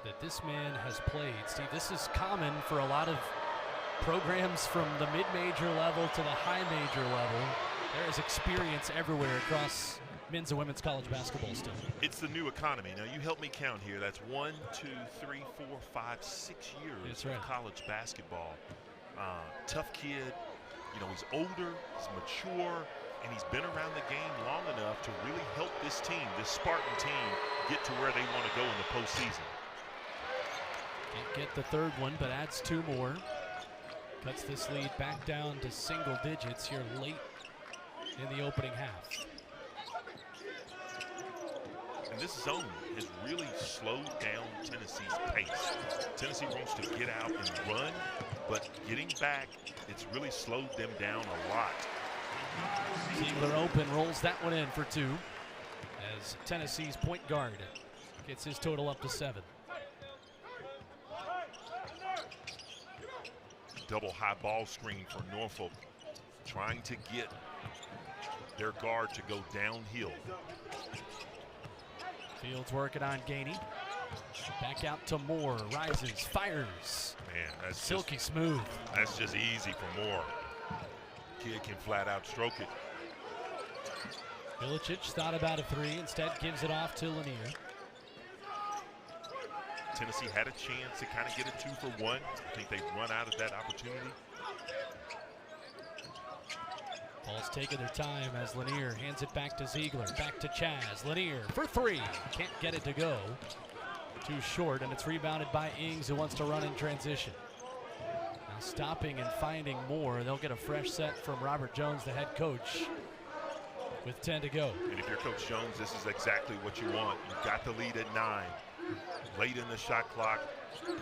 that this man has played. Steve, this is common for a lot of programs from the mid-major level to the high-major level. There is experience everywhere across men's and women's college basketball still. It's the new economy. Now, you help me count here. That's 1, 2, 3, 4, 5, 6 years of college basketball. Tough kid. You know, he's older, he's mature, and he's been around the game long enough to really help this team, this Spartan team, get to where they want to go in the postseason. Can't get the third one, but adds 2 more. Cuts this lead back down to single digits here late in the opening half. And this zone has really slowed down Tennessee's pace. Tennessee wants to get out and run, but getting back, it's really slowed them down a lot. Ziegler open, rolls that one in for 2 as Tennessee's point guard gets his total up to 7. Double high ball screen for Norfolk, trying to get their guard to go downhill. Fields working on Gainey. Back out to Moore, rises, fires. Man, that's silky smooth. That's just easy for Moore. Kid can flat out stroke it. Milicic thought about a 3, instead gives it off to Lanier. Tennessee had a chance to kind of get a 2 for 1. I think they've run out of that opportunity. Ball's taking their time as Lanier hands it back to Ziegler, back to Chaz. Lanier for 3, can't get it to go. Too short, and it's rebounded by Ings, who wants to run in transition. Now stopping and finding more. They'll get a fresh set from Robert Jones, the head coach, with 10 to go. And if you're Coach Jones, this is exactly what you want. You've got the lead at 9. Late in the shot clock,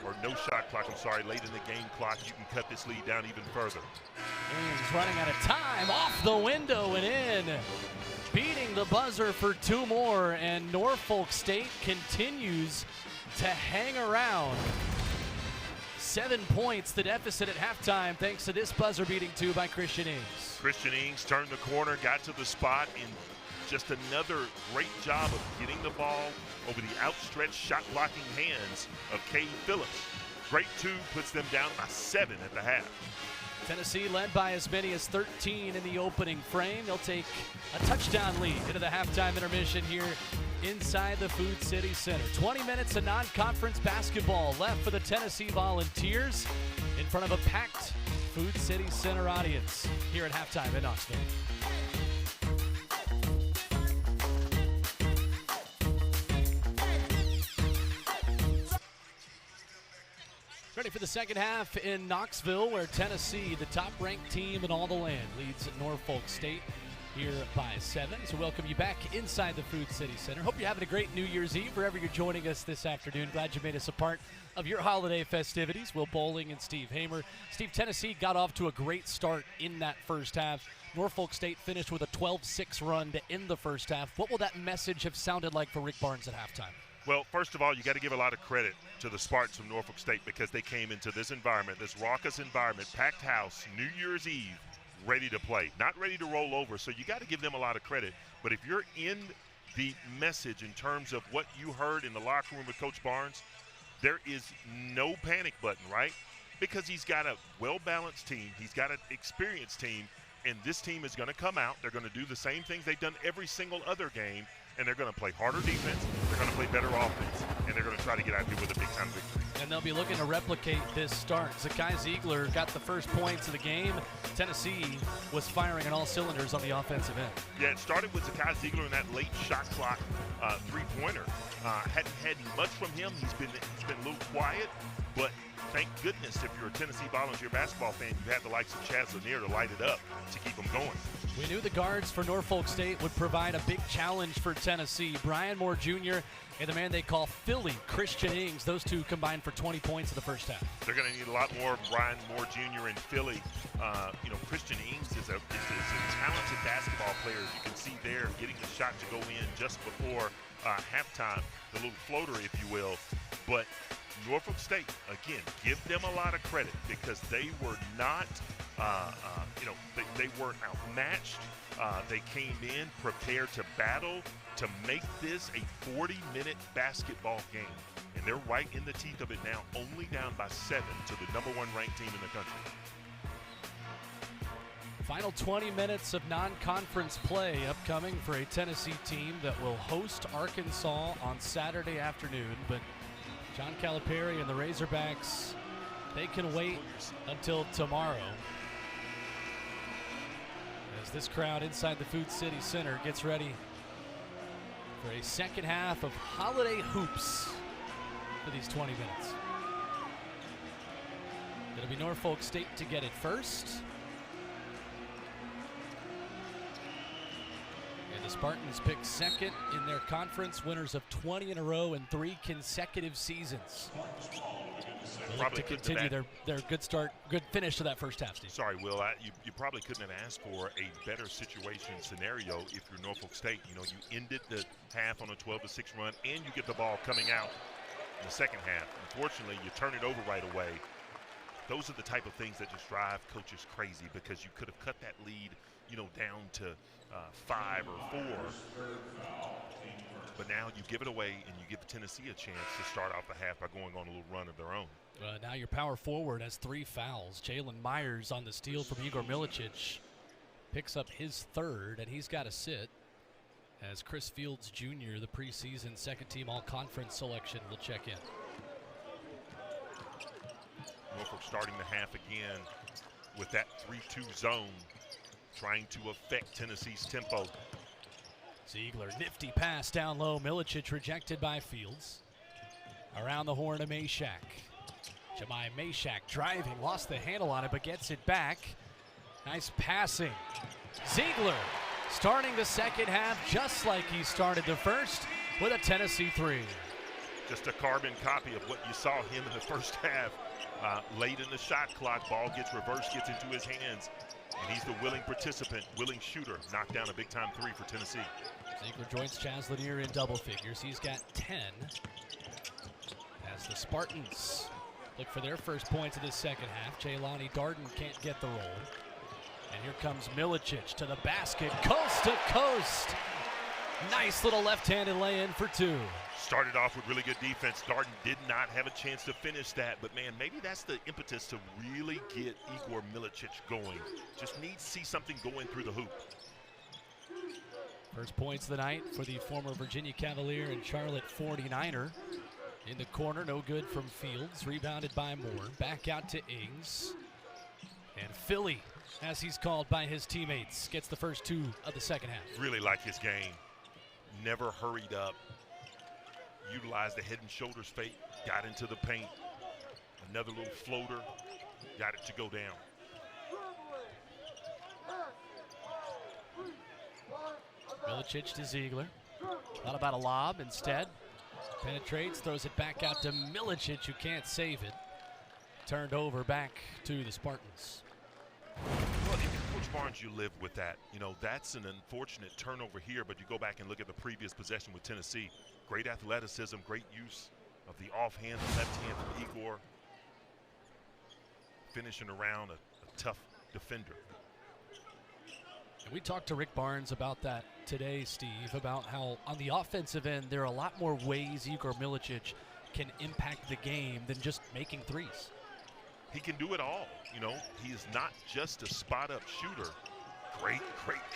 or no shot clock, I'm sorry, late in the game clock, you can cut this lead down even further. Ings running out of time, off the window and in. Beating the buzzer for 2 more, and Norfolk State continues to hang around. 7 points, the deficit at halftime, thanks to this buzzer-beating 2 by Christian Ings. Christian Ings turned the corner, got to the spot, and just another great job of getting the ball over the outstretched shot-blocking hands of Cade Phillips. Great 2, puts them down by 7 at the half. Tennessee led by as many as 13 in the opening frame. They'll take a touchdown lead into the halftime intermission here inside the Food City Center. 20 minutes of non-conference basketball left for the Tennessee Volunteers in front of a packed Food City Center audience here at halftime in Knoxville. Ready for the second half in Knoxville, where Tennessee, the top-ranked team in all the land, leads Norfolk State here by 7. So welcome you back inside the Food City Center. Hope you're having a great New Year's Eve wherever you're joining us this afternoon. Glad you made us a part of your holiday festivities. Will Bowling and Steve Hamer. Steve, Tennessee got off to a great start in that first half. Norfolk State finished with a 12-6 run to end the first half. What will that message have sounded like for Rick Barnes at halftime? Well, first of all, you got to give a lot of credit to the Spartans from Norfolk State, because they came into this environment, this raucous environment, packed house, New Year's Eve, ready to play, not ready to roll over. So you got to give them a lot of credit. But if you're in the message in terms of what you heard in the locker room with Coach Barnes, there is no panic button, right? Because he's got a well-balanced team. He's got an experienced team, and this team is going to come out. They're going to do the same things they've done every single other game, and they're going to play harder defense, they're going to play better offense, and they're going to try to get out here with a big-time victory. And they'll be looking to replicate this start. Zakai Ziegler got the first points of the game. Tennessee was firing on all cylinders on the offensive end. Yeah, it started with Zakai Ziegler in that late shot clock three-pointer. Hadn't had much from him. He's been a little quiet, but thank goodness if you're a Tennessee Volunteer basketball fan, you had the likes of Chaz Lanier to light it up to keep them going. We knew the guards for Norfolk State would provide a big challenge for Tennessee. Brian Moore Jr. and the man they call Philly, Christian Ings. Those two combined for 20 points in the first half. They're going to need a lot more of Brian Moore Jr. and Philly. Christian Ings is a talented basketball player. As you can see there, getting the shot to go in just before halftime, the little floater, if you will. But Norfolk State, again, give them a lot of credit because they were not, they weren't outmatched. They came in prepared to battle to make this a 40-minute basketball game. And They're right in the teeth of it now, only down by 7 to the #1 ranked team in the country. Final 20 minutes of non-conference play upcoming for a Tennessee team that will host Arkansas on Saturday afternoon. But John Calipari and the Razorbacks, they can wait until tomorrow, as this crowd inside the Food City Center gets ready for a second half of holiday hoops for these 20 minutes. It'll be Norfolk State to get it first. And the Spartans pick second in their conference, winners of 20 in a row in 3 consecutive seasons. They'll look to continue their good start, good finish to that first half, Steve. Sorry, Will, you probably couldn't have asked for a better situation scenario if you're Norfolk State. You know, you ended the half on a 12-6 run, and you get the ball coming out in the second half. Unfortunately, you turn it over right away. Those are the type of things that just drive coaches crazy, because you could have cut that lead, you know, down to 5 or 4. But now you give it away, and you give Tennessee a chance to start off the half by going on a little run of their own. Now your power forward has 3 fouls. Jalen Myers on the steal from Igor Milicic picks up his 3rd, and he's got to sit as Chris Fields Jr., the preseason second-team all-conference selection, will check in. Norfolk starting the half again with that 3-2 zone, trying to affect Tennessee's tempo. Ziegler, nifty pass down low. Milicic rejected by Fields. Around the horn to Meshack. Jemai Meshack driving, lost the handle on it, but gets it back. Nice passing. Ziegler starting the second half just like he started the first, with a Tennessee 3. Just a carbon copy of what you saw him in the first half. Late in the shot clock, ball gets reversed, gets into his hands, and he's the willing participant, willing shooter. Knocked down a big-time 3 for Tennessee. Ziegler joins Chaz Lanier in double figures. He's got 10. As the Spartans look for their first points of this second half, Jaylani Darden can't get the roll. And here comes Milicic to the basket, coast to coast. Nice little left-handed lay-in for 2. Started off with really good defense. Darden did not have a chance to finish that, but man, maybe that's the impetus to really get Igor Milicic going. Just needs to see something going through the hoop. First points of the night for the former Virginia Cavalier and Charlotte 49er. In the corner, no good from Fields. Rebounded by Moore. Back out to Ings. And Philly, as he's called by his teammates, gets the first 2 of the second half. Really like his game. Never hurried up. Utilized the head and shoulders fake. Got into the paint. Another little floater. Got it to go down. Milicic to Ziegler. Thought about a lob instead. Penetrates, throws it back out to Milicic, who can't save it. Turned over back to the Spartans. Well, if you're Coach Barnes, you live with that. You know, that's an unfortunate turnover here, but you go back and look at the previous possession with Tennessee. Great athleticism, great use of the offhand, the left hand from Igor. Finishing around a tough defender. And we talked to Rick Barnes about that today, Steve, about how on the offensive end, there are a lot more ways Igor Milicic can impact the game than just making threes. He can do it all. You know, he is not just a spot-up shooter. Great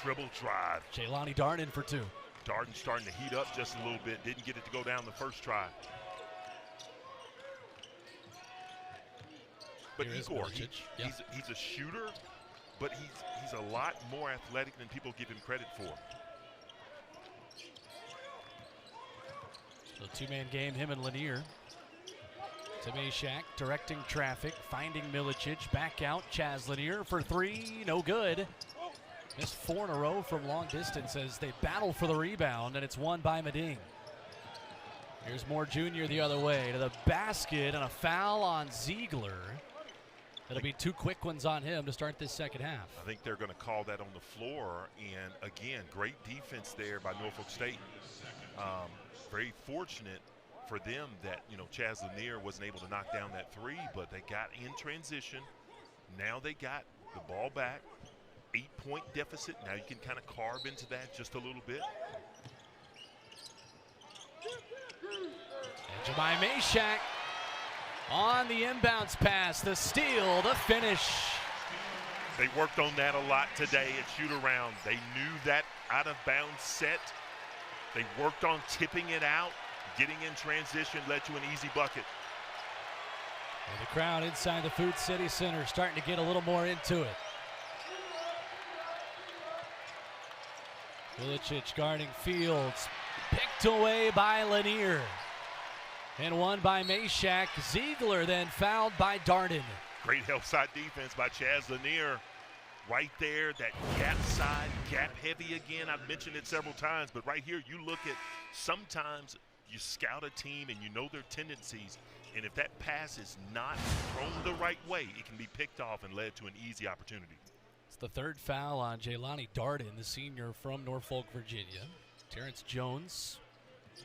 dribble drive. Jaylani Darden for 2. Darden starting to heat up just a little bit. Didn't get it to go down the first try. But Igor, he's a shooter, but he's a lot more athletic than people give him credit for. So 2-man game, him and Lanier. To Meshack, directing traffic, finding Milicic, back out, Chaz Lanier for 3, no good. Missed 4 in a row from long distance as they battle for the rebound, and it's won by Meding. Here's Moore Jr. the other way to the basket, and a foul on Ziegler. It'll be 2 quick ones on him to start this second half. I think they're going to call that on the floor, and again, great defense there by Norfolk State. Very fortunate for them that, you know, Chaz Lanier wasn't able to knock down that 3, but they got in transition. Now they got the ball back. 8-point deficit. Now you can kind of carve into that just a little bit. And by Meshak. On the inbounds pass, the steal, the finish. They worked on that a lot today at shoot-around. They knew that out-of-bounds set. They worked on tipping it out. Getting in transition led to an easy bucket. And the crowd inside the Food City Center starting to get a little more into it. Milicic guarding Fields. Picked away by Lanier. And won by Meshak. Ziegler then fouled by Darden. Great help side defense by Chaz Lanier. Right there, that gap side, gap heavy again. I've mentioned it several times, but right here you look at sometimes you scout a team and you know their tendencies, and if that pass is not thrown the right way, it can be picked off and led to an easy opportunity. It's the third foul on Jaylani Darden, the senior from Norfolk, Virginia. Terrence Jones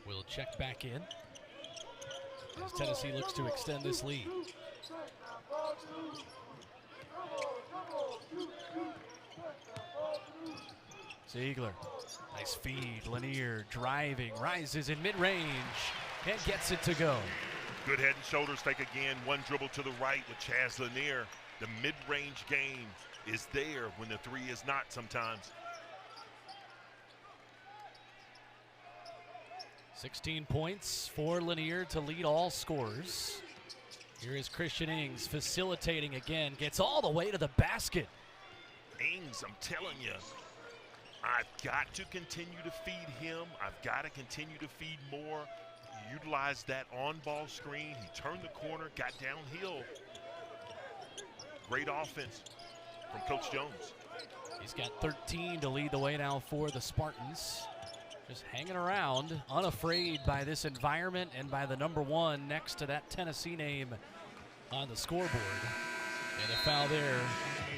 will check back in as Tennessee looks to extend this lead. Ziegler, nice feed. Lanier driving, rises in mid-range, and gets it to go. Good head and shoulders fake again. One dribble to the right with Chaz Lanier. The mid-range game is there when the three is not sometimes. 16 points for Lanier to lead all scorers. Here is Christian Ings facilitating again, gets all the way to the basket. Ings, I'm telling you, I've got to continue to feed him. I've got to continue to feed more. Utilize that on-ball screen. He turned the corner, got downhill. Great offense from Coach Jones. He's got 13 to lead the way now for the Spartans. Just hanging around, unafraid by this environment and by the number one next to that Tennessee name on the scoreboard. And a foul there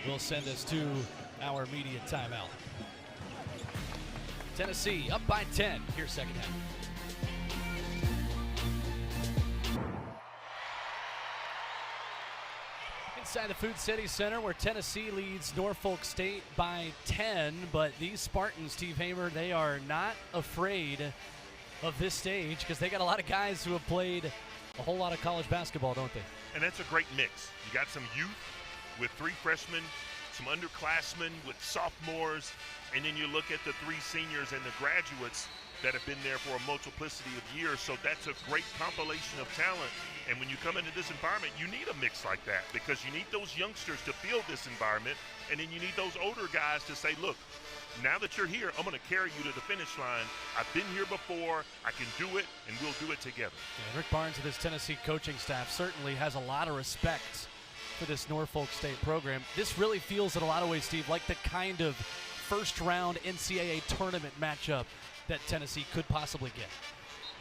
will send us to our immediate timeout. Tennessee up by 10. Here's second half. Inside the Food City Center, where Tennessee leads Norfolk State by 10, but these Spartans, Steve Hamer, they are not afraid of this stage because they got a lot of guys who have played a whole lot of college basketball, don't they? And that's a great mix. You got some youth with three freshmen, some underclassmen with sophomores, and then you look at the three seniors and the graduates that have been there for a multiplicity of years. So that's a great compilation of talent. And when you come into this environment, you need a mix like that because you need those youngsters to feel this environment, and then you need those older guys to say, look, now that you're here, I'm going to carry you to the finish line. I've been here before. I can do it, and we'll do it together. Yeah, Rick Barnes and his Tennessee coaching staff certainly has a lot of respect for this Norfolk State program. This really feels in a lot of ways, Steve, like the kind of first-round NCAA tournament matchup that Tennessee could possibly get.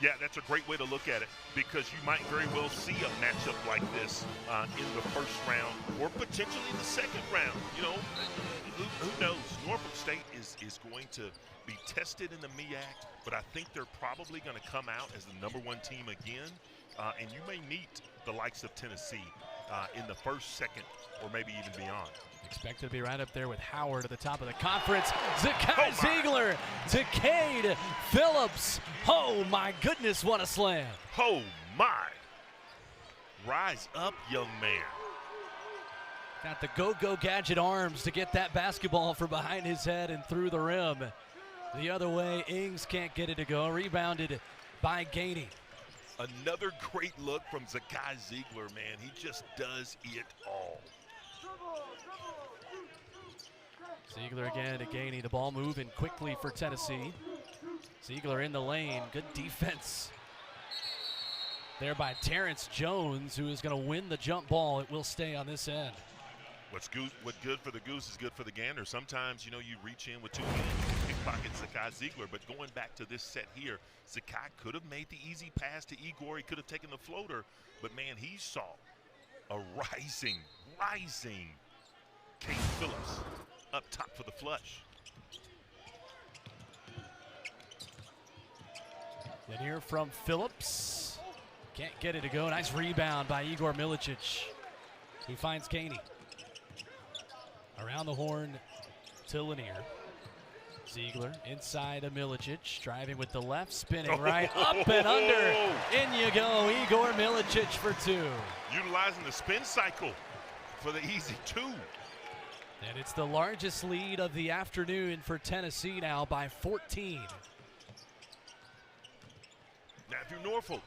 Yeah, that's a great way to look at it because you might very well see a matchup like this in the first round or potentially the second round. You know, who knows? Norfolk State is going to be tested in the MEAC, but I think they're probably going to come out as the number one team again, and you may meet the likes of Tennessee in the first, second, or maybe even beyond. Expected to be right up there with Howard at the top of the conference. Zakai Ziegler to Cade Phillips. Oh, my goodness, what a slam. Oh, my. Rise up, young man. Got the go-go gadget arms to get that basketball from behind his head and through the rim. The other way, Ings can't get it to go. Rebounded by Gainey. Another great look from Zakai Ziegler, man. He just does it all. Ziegler again to Gainey. The ball moving quickly for Tennessee. Ziegler in the lane. Good defense there by Terrence Jones, who is going to win the jump ball. It will stay on this end. What's good for the goose is good for the gander. Sometimes, you know, you reach in with two hands and pickpocket Zakai Ziegler, but going back to this set here, Zakai could have made the easy pass to Igor. He could have taken the floater, but, man, he saw a rising Cade Phillips up top for the flush. Lanier from Phillips. Can't get it to go. Nice rebound by Igor Milicic, who finds Gainey. Around the horn to Lanier. Ziegler inside of Milicic, driving with the left, spinning right, up and under. In you go, Igor Milicic for 2. Utilizing the spin cycle for the easy 2. And it's the largest lead of the afternoon for Tennessee now by 14. Now, if you're Norfolk,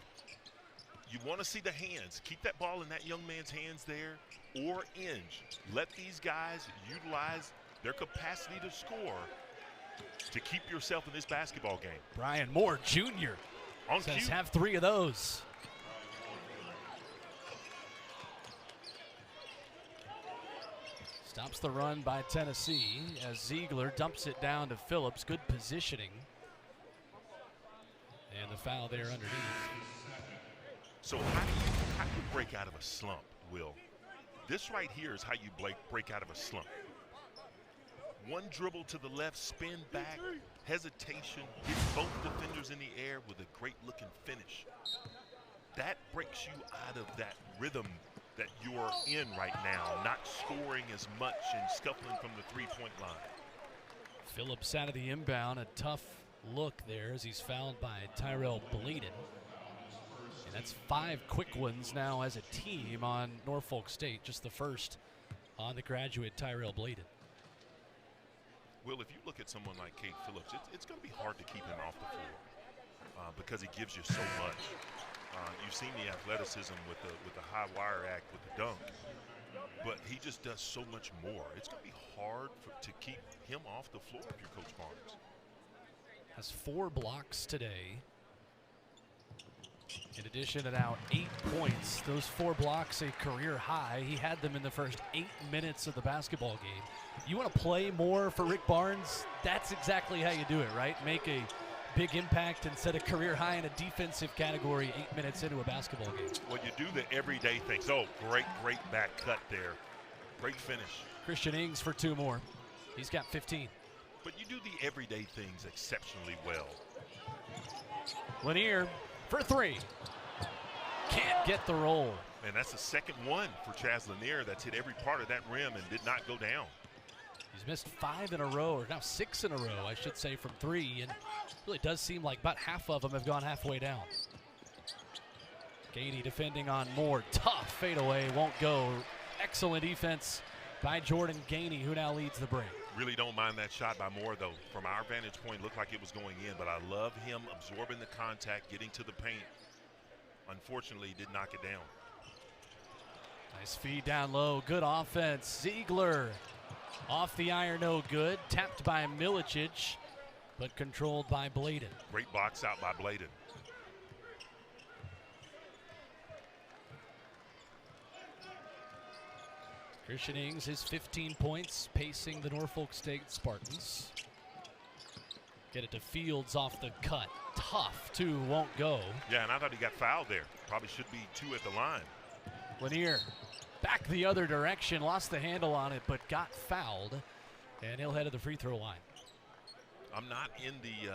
you want to see the hands. Keep that ball in that young man's hands there, or Inge. Let these guys utilize their capacity to score to keep yourself in this basketball game. Brian Moore Jr. On says cue. have 3 of those. Stops the run by Tennessee as Ziegler dumps it down to Phillips. Good positioning. And the foul there underneath. So how do you break out of a slump, Will? This right here is how you break out of a slump. One dribble to the left, spin back, hesitation, hit both defenders in the air with a great-looking finish. That breaks you out of that rhythm that you're in right now, not scoring as much and scuffling from the three-point line. Phillips out of the inbound, a tough look there as he's fouled by Tyrell Bladen. And that's 5 quick ones now as a team on Norfolk State, just the first on the graduate Tyrell Bladen. Will, if you look at someone like Cade Phillips, it's going to be hard to keep him off the floor because he gives you so much. You've seen the athleticism with the high wire act, with the dunk, but he just does so much more. It's going to be hard to keep him off the floor if you're Coach Barnes. Has 4 blocks today. In addition to now 8 points, those 4 blocks a career high. He had them in the first 8 minutes of the basketball game. You want to play more for Rick Barnes? That's exactly how you do it, right? Make a big impact and set a career high in a defensive category 8 minutes into a basketball game. Well, you do the everyday things. Oh, great back cut there. Great finish. Christian Ings for 2 more. He's got 15. But you do the everyday things exceptionally well. Lanier for 3. Can't get the roll. And that's the second one for Chaz Lanier that's hit every part of that rim and did not go down. He's missed 5 in a row, or now 6 in a row, I should say, from 3. And really does seem like about half of them have gone halfway down. Gainey defending on Moore. Tough fadeaway, won't go. Excellent defense by Jordan Gainey, who now leads the break. Really don't mind that shot by Moore, though. From our vantage point, looked like it was going in, but I love him absorbing the contact, getting to the paint. Unfortunately, he did knock it down. Nice feed down low. Good offense. Ziegler off the iron, no good. Tapped by Milicic, but controlled by Bladen. Great box out by Bladen. Christian Ings, his 15 points, pacing the Norfolk State Spartans. Get it to Fields off the cut. Tough, 2, won't go. Yeah, and I thought he got fouled there. Probably should be 2 at the line. Lanier back the other direction, lost the handle on it, but got fouled, and he'll head to the free throw line. I'm not in the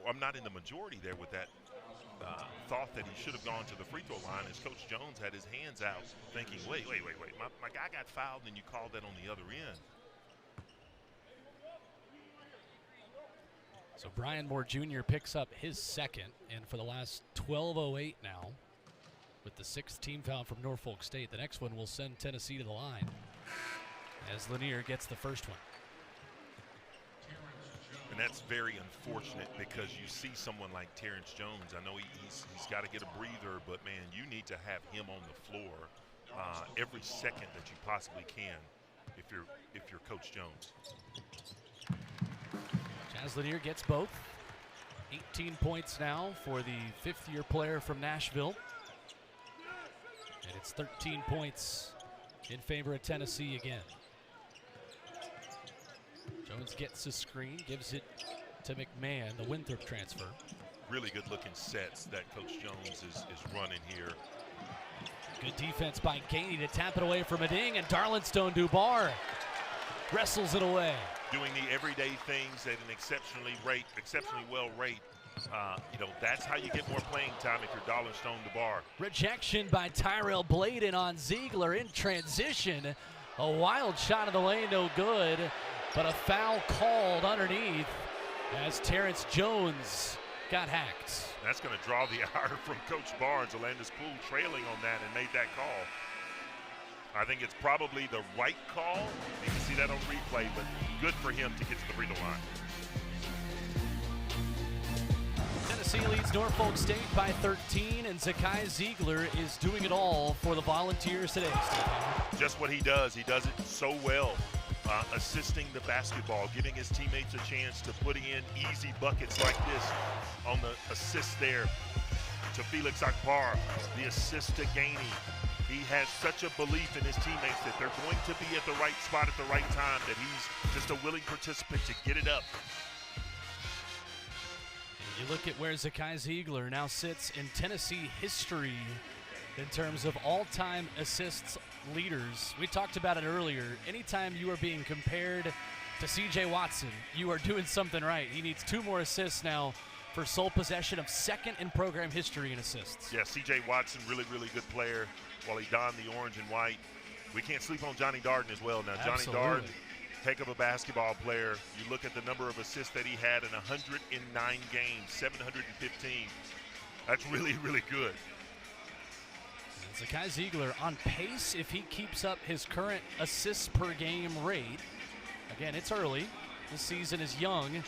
I'm not in the majority there with that thought that he should have gone to the free throw line as Coach Jones had his hands out thinking, wait, my guy got fouled and you called that on the other end. So Brian Moore Jr. picks up his second, and for the last 12:08 now, with the 6th team foul from Norfolk State, the next one will send Tennessee to the line as Lanier gets the first one. And that's very unfortunate because you see someone like Terrence Jones. I know he's got to get a breather, but man, you need to have him on the floor every second that you possibly can if you're Coach Jones. Chaz Lanier gets both. 18 points now for the 5th-year player from Nashville. And it's 13 points in favor of Tennessee again. Jones gets a screen, gives it to McMahon, the Winthrop transfer. Really good looking sets that Coach Jones is running here. Good defense by Gainey to tap it away from Ading, and Darlington Dubar wrestles it away. Doing the everyday things at an exceptionally well rate. That's how you get more playing time if you're Darlington Dubar. Rejection by Tyrell Bladen on Ziegler in transition. A wild shot of the lane, no good. but a foul called underneath as Terrence Jones got hacked. That's going to draw the ire from Coach Barnes. Alandis Poole trailing on that and made that call. I think it's probably the right call. You can see that on replay, but good for him to get to the free throw line. Tennessee leads Norfolk State by 13, and Zakai Ziegler is doing it all for the Volunteers today. Just what he does it so well. Assisting the basketball, giving his teammates a chance to putting in easy buckets like this on the assist there to Felix Akbar, the assist to Gainey. He has such a belief in his teammates that they're going to be at the right spot at the right time, that he's just a willing participant to get it up. You look at where Zakai Ziegler now sits in Tennessee history in terms of all-time assists leaders. We talked about it earlier. Anytime you are being compared to C.J. Watson, you are doing something right. He needs 2 more assists now for sole possession of second in program history in assists. Yeah, C.J. Watson, really, really good player while he donned the orange and white. We can't sleep on Johnny Darden as well now. Absolutely. Johnny Darden, heck of a basketball player. You look at the number of assists that he had in 109 games, 715. That's really, really good. Zakai Ziegler on pace if he keeps up his current assists per game rate. Again, it's early. This season is young.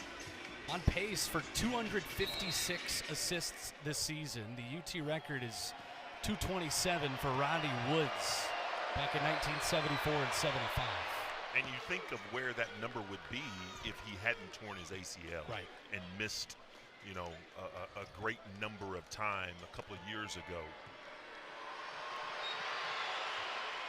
On pace for 256 assists this season. The UT record is 227 for Rodney Woods back in 1974 and 75. And you think of where that number would be if he hadn't torn his ACL, right, and missed, you know, a great number of time a couple of years ago.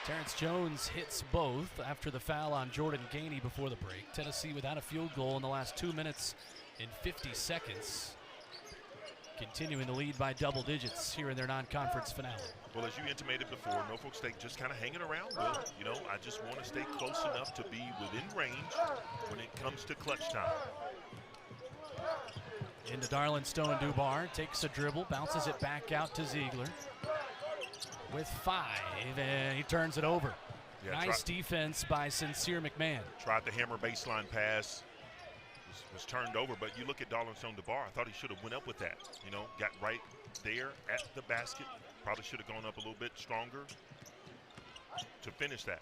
Terrence Jones hits both after the foul on Jordan Gainey before the break. Tennessee without a field goal in the last 2 minutes and 50 seconds. Continuing to lead by double digits here in their non-conference finale. Well, as you intimated before, Norfolk State just kind of hanging around, Will. You know, I just want to stay close enough to be within range when it comes to clutch time. Into Darlin Stone Dubar, takes a dribble, bounces it back out to Ziegler. With 5, and he turns it over. Yeah, nice defense by Sincere McMahon. Tried the hammer baseline pass, was turned over, but you look at Darlin Stone Dubar, I thought he should have went up with that. You know, got right there at the basket. Probably should have gone up a little bit stronger to finish that.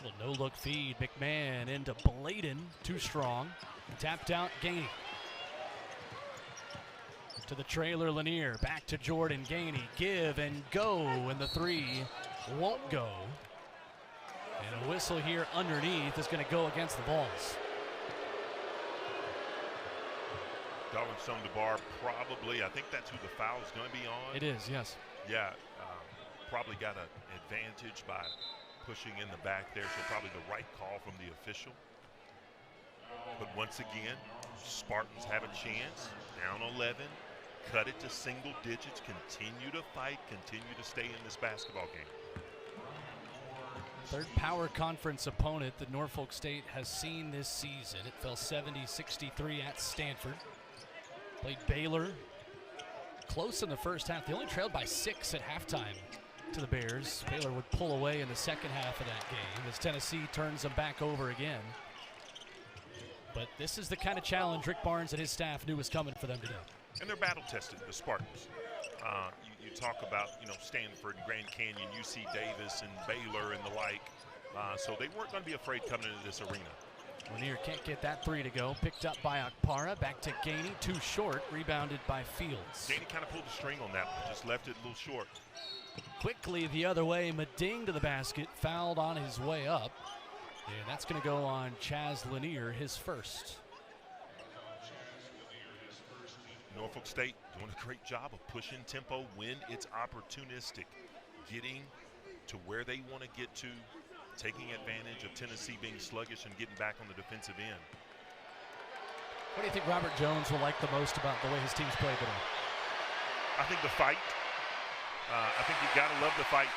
Little no-look feed, McMahon into Bladen, too strong. Tapped out Gainey. To the trailer Lanier, back to Jordan Gainey, give and go, and the 3 won't go. And a whistle here underneath is going to go against the Vols. Darlin Stone Dubar probably, I think that's who the foul is going to be on. It is, yes. Yeah, probably got an advantage by pushing in the back there, so probably the right call from the official. But once again, Spartans have a chance, down 11. Cut it to single digits, continue to fight, continue to stay in this basketball game. Third power conference opponent that Norfolk State has seen this season. It fell 70-63 at Stanford. Played Baylor close in the first half. They only trailed by 6 at halftime to the Bears. Baylor would pull away in the second half of that game as Tennessee turns them back over again. But this is the kind of challenge Rick Barnes and his staff knew was coming for them today. And they're battle-tested, the Spartans. You talk about, you know, Stanford, Grand Canyon, UC Davis, and Baylor and the like. So they weren't going to be afraid coming into this arena. Lanier can't get that 3 to go. Picked up by Akpara. Back to Gainey. Too short. Rebounded by Fields. Gainey kind of pulled the string on that one. Just left it a little short. Quickly the other way. Mading to the basket. Fouled on his way up. And that's going to go on Chaz Lanier, his first. Norfolk State doing a great job of pushing tempo when it's opportunistic, getting to where they want to get to, taking advantage of Tennessee being sluggish and getting back on the defensive end. What do you think Robert Jones will like the most about the way his team's played today? I think the fight. I think you got to love the fight.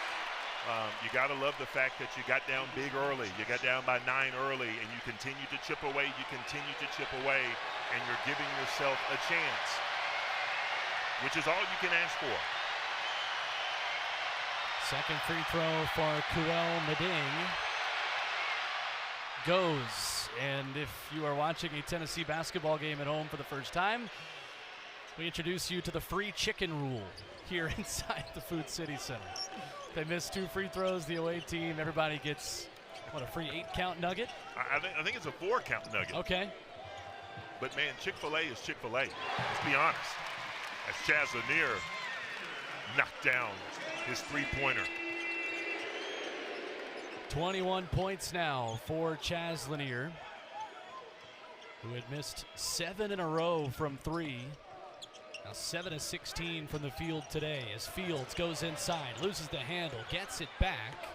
You got to love the fact that you got down big early. You got down by 9 early, and you continue to chip away. You continue to chip away, and you're giving yourself a chance, which is all you can ask for. Second free throw for Kuel Mading. Goes And if you are watching a Tennessee basketball game at home for the first time, we introduce you to the free chicken rule here inside the Food City Center. If they miss 2 free throws, the away team, everybody gets, what, a free 8-count nugget? I think it's a 4-count nugget. Okay. But, man, Chick-fil-A is Chick-fil-A. Let's be honest. As Chaz Lanier knocked down his three-pointer. 21 points now for Chaz Lanier, who had missed 7 in a row from 3. Now 7 of 16 from the field today as Fields goes inside, loses the handle, gets it back.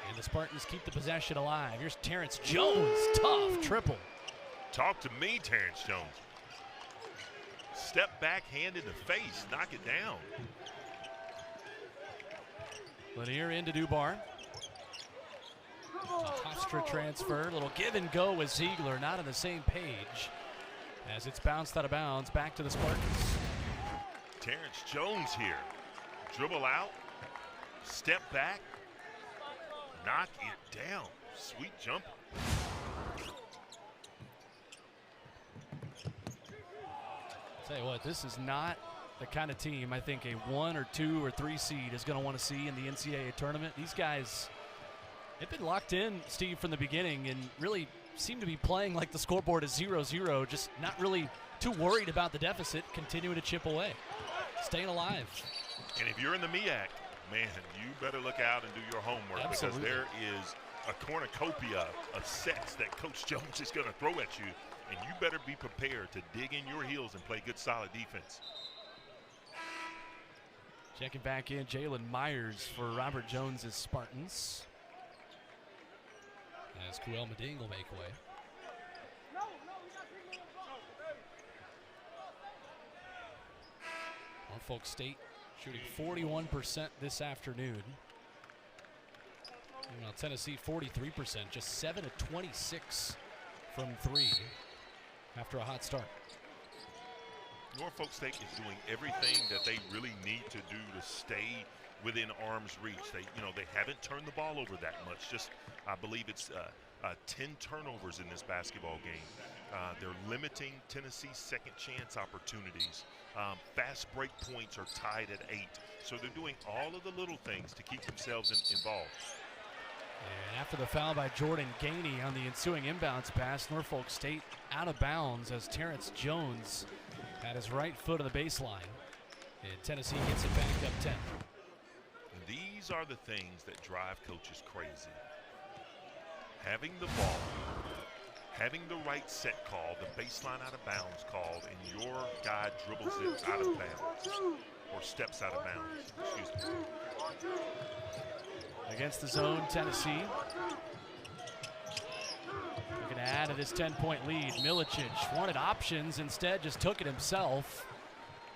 And the Spartans keep the possession alive. Here's Terrence Jones, tough triple. Talk to me, Terrence Jones. Step back, hand in the face, knock it down. Lanier into Dubar. Hofstra transfer, little give and go with Ziegler, not on the same page as it's bounced out of bounds back to the Spartans. Terrence Jones here. Dribble out, step back, knock it down. Sweet jump. Tell you what, this is not the kind of team I think a 1 or 2 or 3 seed is going to want to see in the NCAA tournament. These guys, they've been locked in, Steve, from the beginning and really seem to be playing like the scoreboard is 0-0, just not really too worried about the deficit, continuing to chip away, staying alive. And if you're in the MEAC, man, you better look out and do your homework. Absolutely. Because there is a cornucopia of sets that Coach Jones is going to throw at you, and you better be prepared to dig in your heels and play good, solid defense. Checking back in, Jalen Myers for Robert Jones' Spartans. As Kuel Mading will make way. Norfolk State shooting 41% this afternoon. Meanwhile, Tennessee 43%, just 7 of 26 from 3 after a hot start. Norfolk State is doing everything that they really need to do to stay within arm's reach. They haven't turned the ball over that much. Just, I believe it's 10 turnovers in this basketball game. They're limiting Tennessee's second chance opportunities. Fast break points are tied at 8. So they're doing all of the little things to keep themselves involved. And after the foul by Jordan Gainey on the ensuing inbounds pass, Norfolk State out of bounds as Terrence Jones had his right foot on the baseline. And Tennessee gets it back up 10. And these are the things that drive coaches crazy. Having the ball, having the right set call, the baseline out of bounds called, and your guy dribbles it out of bounds or steps out of bounds. Excuse me. Against the zone, Tennessee looking to add to this 10-point lead. Milicic wanted options, instead just took it himself.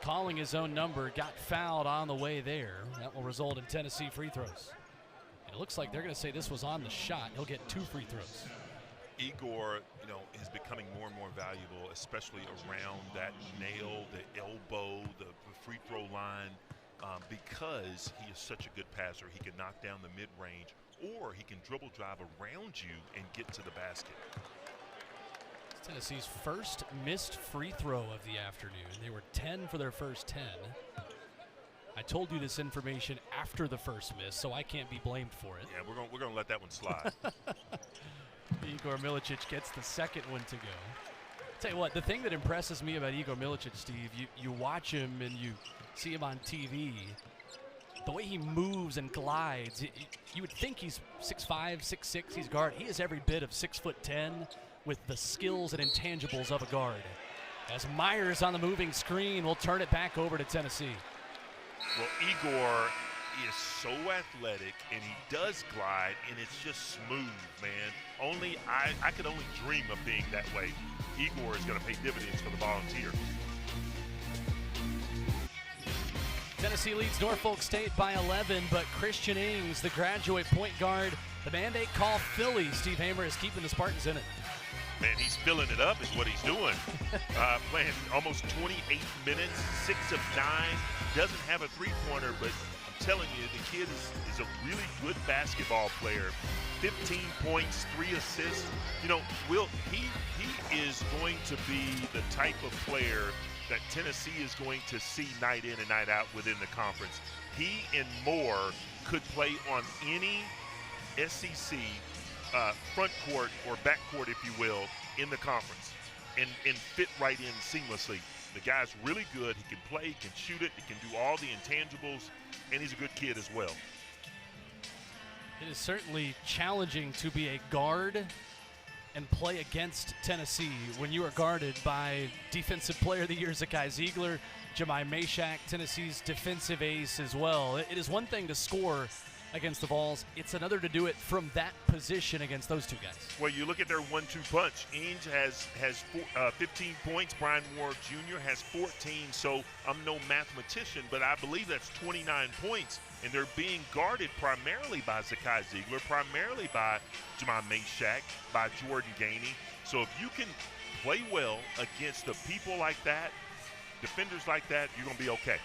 Calling his own number, got fouled on the way there. That will result in Tennessee free throws. It looks like they're going to say this was on the shot. He'll get 2 free throws. Igor, is becoming more and more valuable, especially around that nail, the elbow, the free throw line, because he is such a good passer. He can knock down the mid-range, or he can dribble drive around you and get to the basket. It's Tennessee's first missed free throw of the afternoon. They were 10 for their first 10. I told you this information after the first miss, so I can't be blamed for it. Yeah, we're gonna let that one slide. Igor Milicic gets the second one to go. Tell you what, the thing that impresses me about Igor Milicic, Steve, you watch him and you see him on TV, the way he moves and glides, you would think he's 6'5", 6'6", he's guard. He is every bit of 6'10", with the skills and intangibles of a guard. As Myers on the moving screen will turn it back over to Tennessee. Well, Igor is so athletic, and he does glide, and it's just smooth, man. I could only dream of being that way. Igor is going to pay dividends for the Volunteer. Tennessee leads Norfolk State by 11, but Christian Ings, the graduate point guard, the mandate call Philly. Steve Hamer is keeping the Spartans in it. Man, he's filling it up is what he's doing. Playing almost 28 minutes, 6 of 9. Doesn't have a three-pointer, but I'm telling you, the kid is a really good basketball player. 15 points, 3 assists. You know, he is going to be the type of player that Tennessee is going to see night in and night out within the conference. He and Moore could play on any SEC front court or back court, if you will, in the conference and fit right in seamlessly. The guy's really good. He can play, he can shoot it, he can do all the intangibles, and he's a good kid as well. It is certainly challenging to be a guard and play against Tennessee when you are guarded by Defensive Player of the Year Zakai Ziegler, Jemai Meshack, Tennessee's defensive ace as well. It is one thing to score against the Vols. It's another to do it from that position against those two guys. Well, you look at their 1-2 punch. Ainge has 15 points. Brian Moore Jr. has 14. So I'm no mathematician, but I believe that's 29 points. And they're being guarded primarily by Zakai Ziegler, primarily by Jemai Meshack, by Jordan Gainey. So if you can play well against the people like that, defenders like that, you're going to be okay.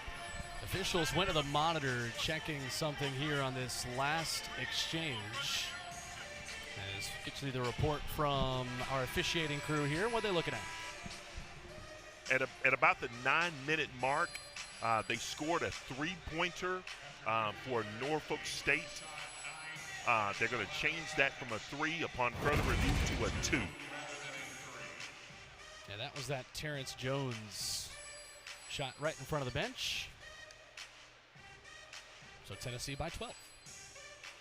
Officials went to the monitor checking something here on this last exchange. As actually the report from our officiating crew here. What are they looking at? At about the 9-minute mark, they scored a 3-pointer for Norfolk State. They're going to change that from a 3 upon further review to a 2. Yeah, that was that Terrence Jones shot right in front of the bench. So Tennessee by 12.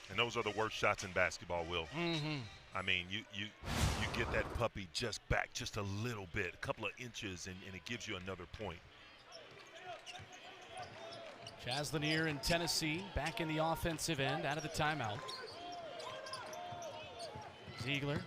And those are the worst shots in basketball, Will. Mm-hmm. I mean, you get that puppy just back just a little bit, a couple of inches, and it gives you another point. Chaz Lanier in Tennessee back in the offensive end out of the timeout. Ziegler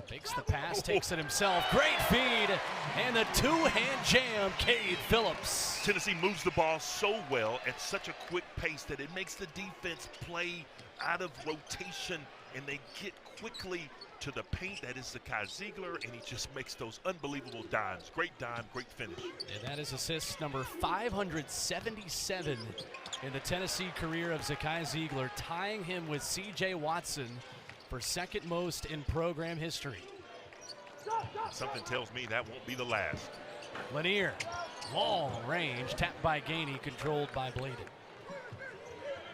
takes the pass, takes it himself. Great feed, and the two-hand jam, Cade Phillips. Tennessee moves the ball so well at such a quick pace that it makes the defense play out of rotation, and they get quickly to the paint. That is Zakai Ziegler, and he just makes those unbelievable dimes. Great dime, great finish. And that is assist number 577 in the Tennessee career of Zakai Ziegler, tying him with C.J. Watson for second most in program history. Something tells me that won't be the last. Lanier, long range, tapped by Gainey, controlled by Bladen.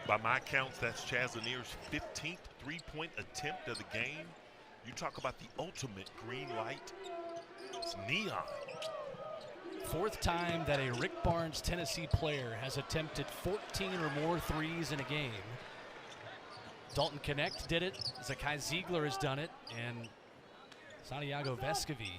By my counts, that's Chaz Lanier's 15th three-point attempt of the game. You talk about the ultimate green light. It's neon. Fourth time that a Rick Barnes Tennessee player has attempted 14 or more threes in a game. Dalton Connect did it, Zakai Ziegler has done it, and Santiago Vescovi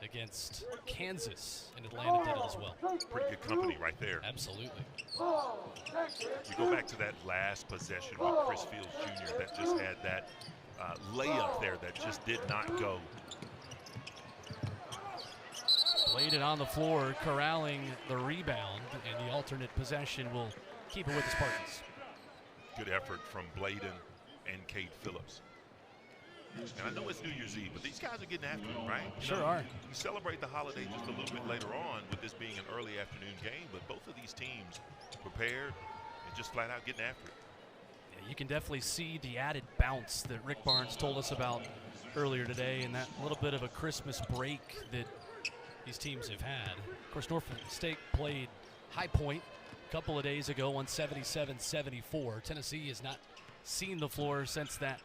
against Kansas in Atlanta did it as well. Pretty good company right there. Absolutely. You go back to that last possession with Chris Fields Jr. that just had that layup there that just did not go. Bladen on the floor, corralling the rebound, and the alternate possession will keep it with the Spartans. Good effort from Bladen and Cade Phillips. And I know it's New Year's Eve, but these guys are getting after it, right? Sure are. We celebrate the holiday just a little bit later on with this being an early afternoon game, but both of these teams prepared and just flat out getting after it. Yeah, you can definitely see the added bounce that Rick Barnes told us about earlier today, and that little bit of a Christmas break that these teams have had. Of course, Norfolk State played High Point a couple of days ago, won 77-74. Tennessee has not seen the floor since that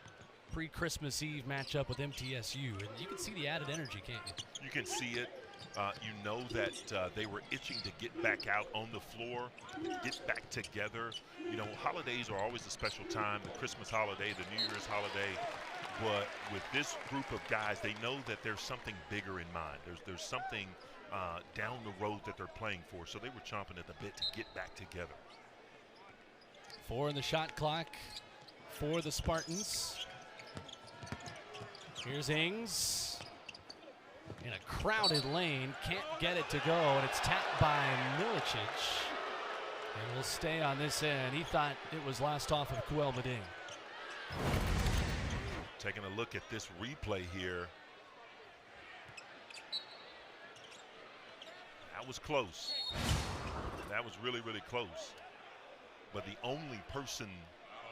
pre-Christmas Eve matchup with MTSU, and you can see the added energy, can't you? You can see it. You know that they were itching to get back out on the floor, get back together. You know, holidays are always a special time, the Christmas holiday, the New Year's holiday. But with this group of guys, they know that there's something bigger in mind. There's something down the road that they're playing for. So they were chomping at the bit to get back together. 4 in the shot clock for the Spartans. Here's Ings in a crowded lane, can't get it to go, and it's tapped by Milicic. And will stay on this end. He thought it was last off of Kuel Meding. Taking a look at this replay here. That was close. That was really, really close. But the only person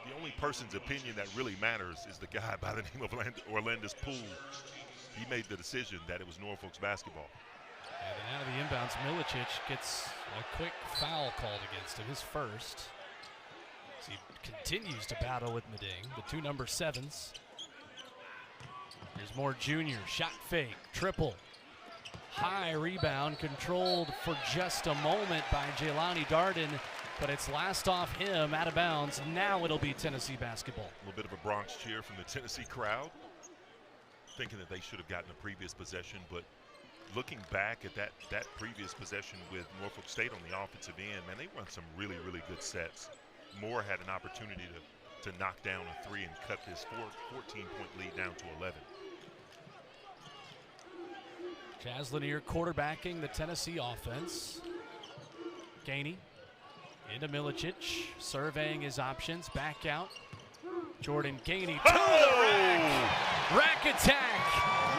the only person's opinion that really matters is the guy by the name of Orlandis Poole. He made the decision that it was Norfolk's basketball. And then out of the inbounds, Milicic gets a quick foul called against him, his first. As he continues to battle with Meding, the two number 7s. Here's more junior, shot fake, triple. High rebound, controlled for just a moment by Jelani Darden, but it's last off him, out of bounds. Now it'll be Tennessee basketball. A little bit of a Bronx cheer from the Tennessee crowd, thinking that they should have gotten a previous possession, but looking back at that previous possession with Norfolk State on the offensive end, man, they run some really, really good sets. Moore had an opportunity to knock down a 3 and cut this 14-point lead down to 11. Chaz Lanier quarterbacking the Tennessee offense. Gainey into Milicic, surveying his options, back out. Jordan Gainey to the rack. Rack attack.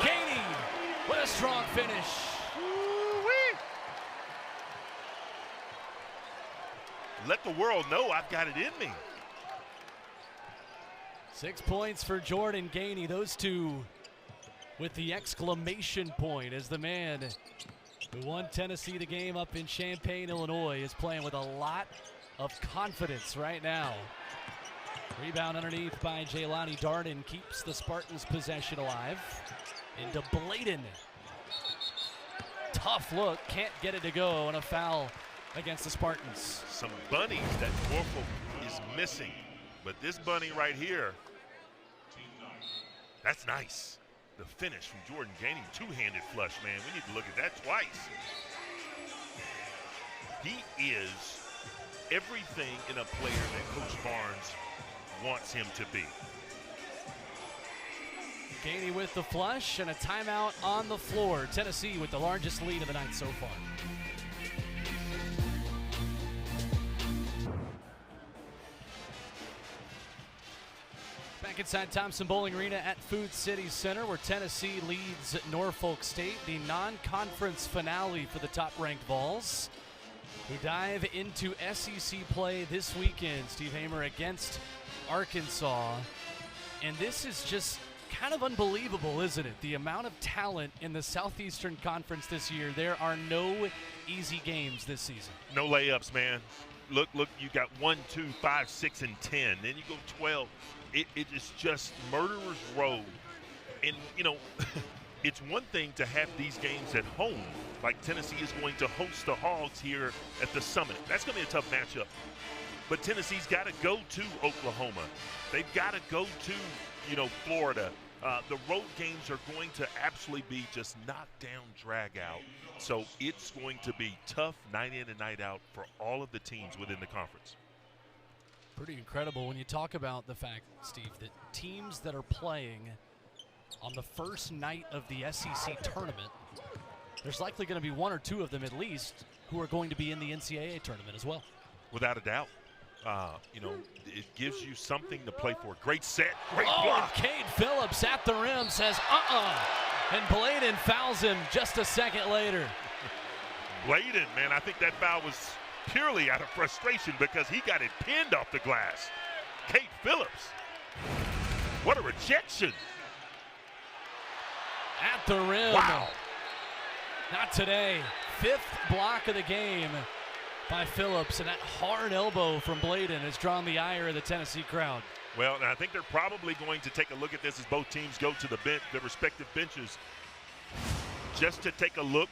Gainey with a strong finish. Let the world know I've got it in me. 6 points for Jordan Gainey. Those two with the exclamation point as the man who won Tennessee the game up in Champaign, Illinois, is playing with a lot of confidence right now. Rebound underneath by Jelani Darden keeps the Spartans' possession alive. Into Bladen. Tough look, can't get it to go, and a foul against the Spartans. Some bunnies that Norfolk is missing, but this bunny right here, that's nice. The finish from Jordan Gainey, two-handed flush, man. We need to look at that twice. He is everything in a player that Coach Barnes wants him to be. Gainey with the flush and a timeout on the floor. Tennessee with the largest lead of the night so far. Back inside Thompson Bowling Arena at Food City Center, where Tennessee leads Norfolk State, the non-conference finale for the top-ranked Vols, who dive into SEC play this weekend. Steve Hamer against Arkansas. And this is just kind of unbelievable, isn't it? The amount of talent in the Southeastern Conference this year. There are no easy games this season. No layups, man. Look, you got 1, 2, 5, 6, and 10. Then you go 12. It is just murderer's row. And, you know, it's one thing to have these games at home, like Tennessee is going to host the Hogs here at the Summit. That's going to be a tough matchup. But Tennessee's got to go to Oklahoma. They've got to go to, Florida. The road games are going to absolutely be just knocked down, drag out. So it's going to be tough night in and night out for all of the teams within the conference. Pretty incredible when you talk about the fact, Steve, that teams that are playing on the first night of the SEC tournament, there's likely going to be one or two of them at least who are going to be in the NCAA tournament as well. Without a doubt. It gives you something to play for. Great set, great block. Cade Phillips at the rim says, and Bladen fouls him just a second later. Bladen, man, I think that foul was purely out of frustration because he got it pinned off the glass. Cade Phillips, what a rejection. At the rim. Wow. Not today. 5th block of the game by Phillips, and that hard elbow from Bladen has drawn the ire of the Tennessee crowd. Well, I think they're probably going to take a look at this as both teams go to the bench, their respective benches, just to take a look.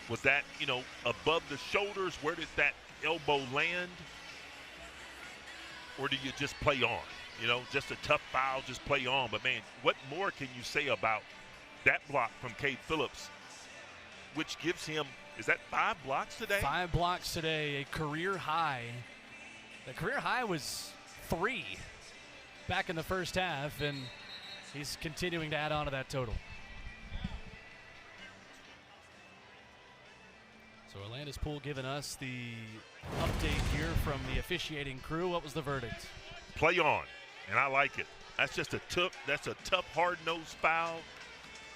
Was that, above the shoulders? Where did that elbow land? Or do you just play on? Just a tough foul, just play on. But, man, what more can you say about that block from Cade Phillips, which gives him, is that 5 blocks today? 5 blocks today, a career high. The career high was 3 back in the first half, and he's continuing to add on to that total. So Orlandis Poole giving us the update here from the officiating crew. What was the verdict? Play on, and I like it. That's just a tough, hard-nosed foul.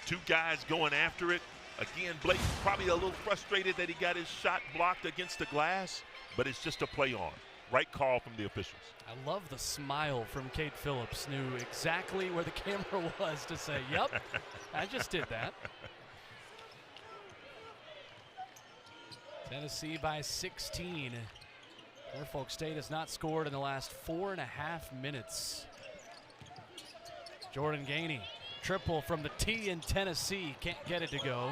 2 guys going after it. Again, Blake's probably a little frustrated that he got his shot blocked against the glass, but it's just a play on. right call from the officials. I love the smile from Kate Phillips. Knew exactly where the camera was to say, yep, I just did that. Tennessee by 16. Norfolk State has not scored in the last 4.5 minutes. Jordan Gainey, triple from the tee in Tennessee. Can't get it to go.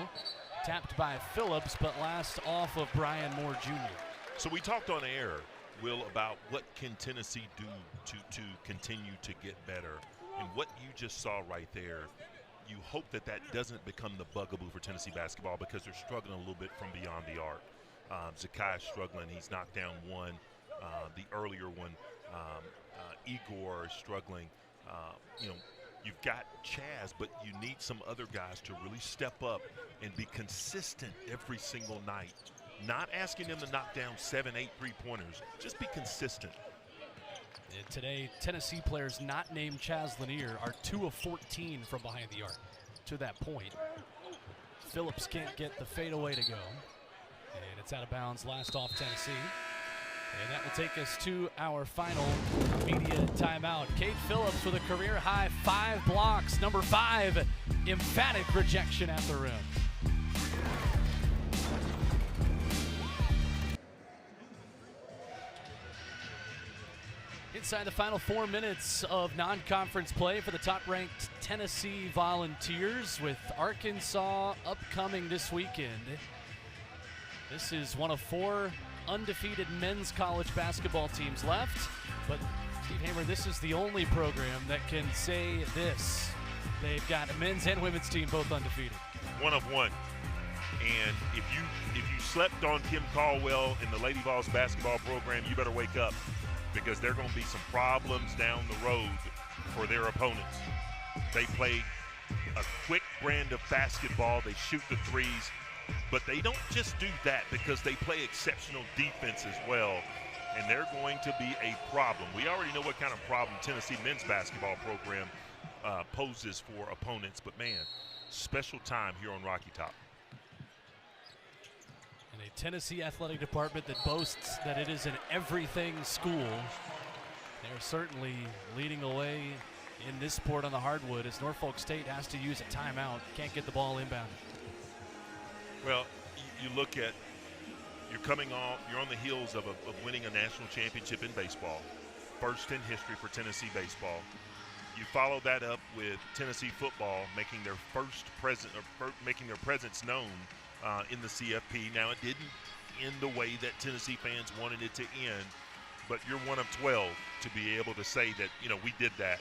Tapped by Phillips, but last off of Brian Moore Jr. So we talked on air, Will, about what can Tennessee do to continue to get better. And what you just saw right there, you hope that that doesn't become the bugaboo for Tennessee basketball because they're struggling a little bit from beyond the arc. Zakai's struggling. He's knocked down one. The earlier one, Igor is struggling. You've got Chaz, but you need some other guys to really step up and be consistent every single night. Not asking them to knock down 7, 8 3-pointers. Just be consistent. And today, Tennessee players not named Chaz Lanier are 2 of 14 from behind the arc. To that point, Phillips can't get the fadeaway to go. And it's out of bounds, last off Tennessee. And that will take us to our final media timeout. Kate Phillips with a career-high 5 blocks. Number 5, emphatic rejection at the rim. Inside the final 4 minutes of non-conference play for the top-ranked Tennessee Volunteers with Arkansas upcoming this weekend. This is one of 4 undefeated men's college basketball teams left, but Steve Hamer, this is the only program that can say this. They've got a men's and women's team both undefeated. 1 of 1. And if you slept on Kim Caldwell in the Lady Vols basketball program, you better wake up, because there are going to be some problems down the road for their opponents. They play a quick brand of basketball. They shoot the threes, but they don't just do that because they play exceptional defense as well, and they're going to be a problem. We already know what kind of problem Tennessee men's basketball program poses for opponents, but man, special time here on Rocky Top. And a Tennessee athletic department that boasts that it is an everything school. They're certainly leading the way in this sport on the hardwood as Norfolk State has to use a timeout. Can't get the ball inbound. Well, you look at, you're on the heels of winning a national championship in baseball, first in history for Tennessee baseball. You follow that up with Tennessee football making their making their presence known in the CFP. Now, it didn't end the way that Tennessee fans wanted it to end, but you're one of 12 to be able to say that, we did that.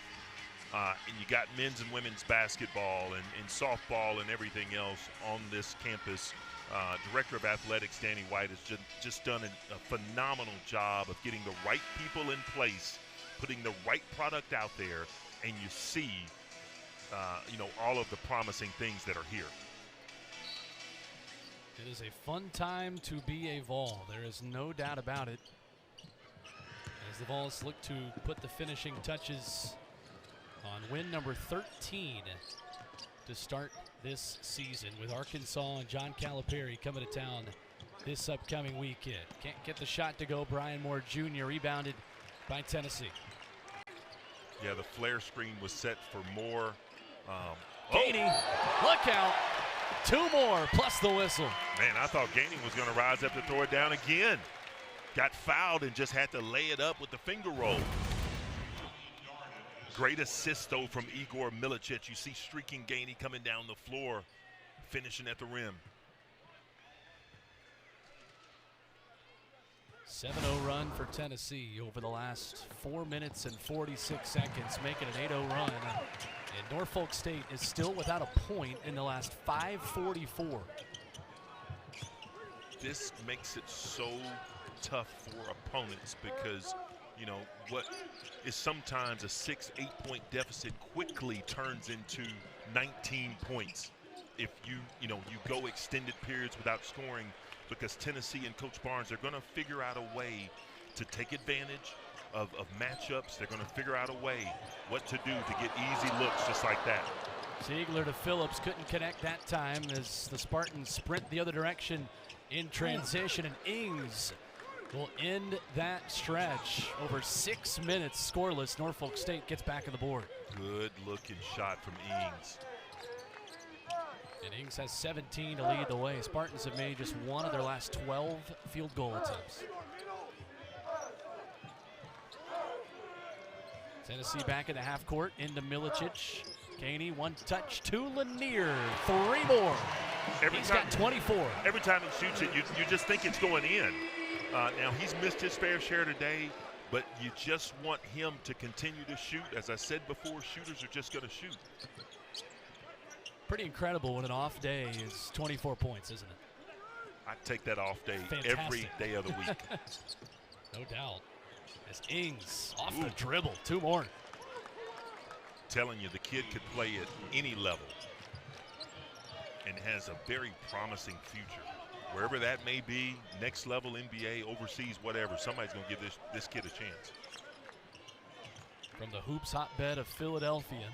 And you got men's and women's basketball and softball and everything else on this campus. Director of Athletics, Danny White, has just done a phenomenal job of getting the right people in place, putting the right product out there, and you see, all of the promising things that are here. It is a fun time to be a Vol. There is no doubt about it. As the Vols look to put the finishing touches on win number 13 to start this season, with Arkansas and John Calipari coming to town this upcoming weekend. Can't get the shot to go. Brian Moore Jr. rebounded by Tennessee. Yeah, the flare screen was set for Moore. Gainey, look out. 2 more plus the whistle. Man, I thought Gainey was going to rise up to throw it down again. Got fouled and just had to lay it up with the finger roll. Great assist, though, from Igor Milicic. You see streaking Gainey coming down the floor, finishing at the rim. 7-0 run for Tennessee over the last 4 minutes and 46 seconds, making an 8-0 run. And Norfolk State is still without a point in the last 5:44. This makes it so tough for opponents because, what is sometimes a 6-8 point deficit quickly turns into 19 points if you go extended periods without scoring, because Tennessee and Coach Barnes are going to figure out a way to take advantage of matchups. They're going to figure out a way what to do to get easy looks just like that. Ziegler to Phillips, couldn't connect that time as the Spartans sprint the other direction in transition, and Ings will end that stretch. Over 6 minutes scoreless. Norfolk State gets back on the board. Good looking shot from Ings. And Ings has 17 to lead the way. Spartans have made just one of their last 12 field goal attempts. Tennessee back in the half court, into Milicic. Caney, one touch to Lanier. 3 more. He's got 24. Every time he shoots it, you just think it's going in. Now, he's missed his fair share today, but you just want him to continue to shoot. As I said before, shooters are just going to shoot. Pretty incredible when an off day is 24 points, isn't it? I take that off day every day of the week. No doubt. As Ings off the dribble, 2 more. Telling you, the kid could play at any level and has a very promising future. Wherever that may be, next level, NBA, overseas, whatever, somebody's going to give this kid a chance. From the hoops hotbed of Philadelphia,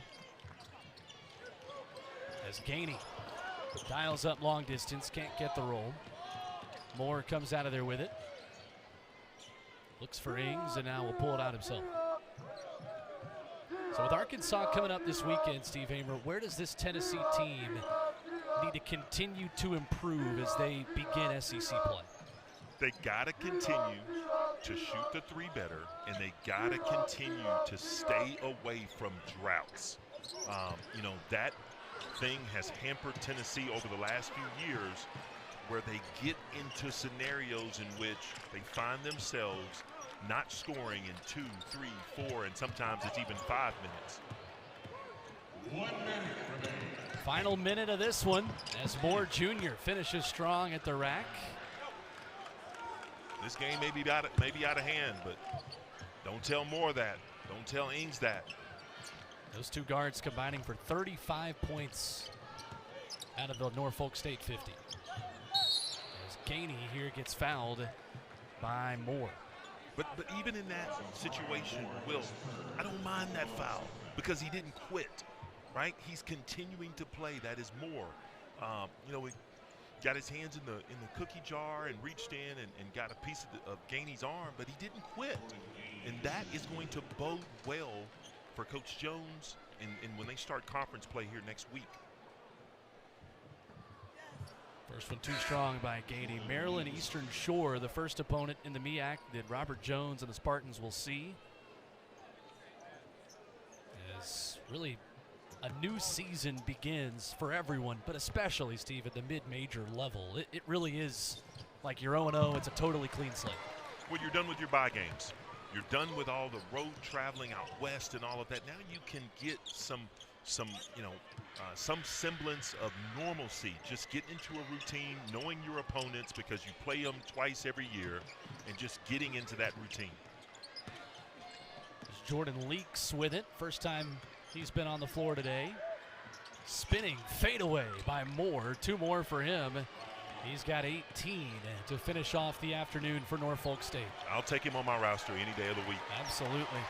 as Gainey dials up long distance, can't get the roll. Moore comes out of there with it. Looks for Ings, and now will pull it out himself. So with Arkansas coming up this weekend, Steve Hamer, where does this Tennessee team need to continue to improve as they begin SEC play? They got to continue to shoot the 3 better, and they got to continue to stay away from droughts. You know, that thing has hampered Tennessee over the last few years, where they get into scenarios in which they find themselves not scoring in 2, 3, 4, and sometimes it's even 5 minutes. 1 minute remaining. Final minute of this one as Moore Jr. finishes strong at the rack. This game may be out of hand, but don't tell Moore that. Don't tell Ings that. Those 2 guards combining for 35 points out of the Norfolk State 50. As Gainey here gets fouled by Moore. But even in that situation, Will, I don't mind that foul because he didn't quit, right? He's continuing to play. That is Moore. You know, he got his hands in the cookie jar and reached in and got a piece of Gainey's arm, but he didn't quit. And that is going to bode well for Coach Jones and when they start conference play here next week. First one too strong by Gainey. Maryland Eastern Shore, the first opponent in the MEAC that Robert Jones and the Spartans will see. As really a new season begins for everyone, but especially, Steve, at the mid-major level. It really is like you're 0-0. It's a totally clean slate. Well, you're done with your bye games. You're done with all the road traveling out west and all of that. Now you can get some semblance of normalcy. Just get into a routine, knowing your opponents because you play them twice every year, and just getting into that routine. Jordan Leaks with it. First time he's been on the floor today. Spinning fadeaway by Moore. 2 more for him. He's got 18 to finish off the afternoon for Norfolk State. I'll take him on my roster any day of the week. Absolutely.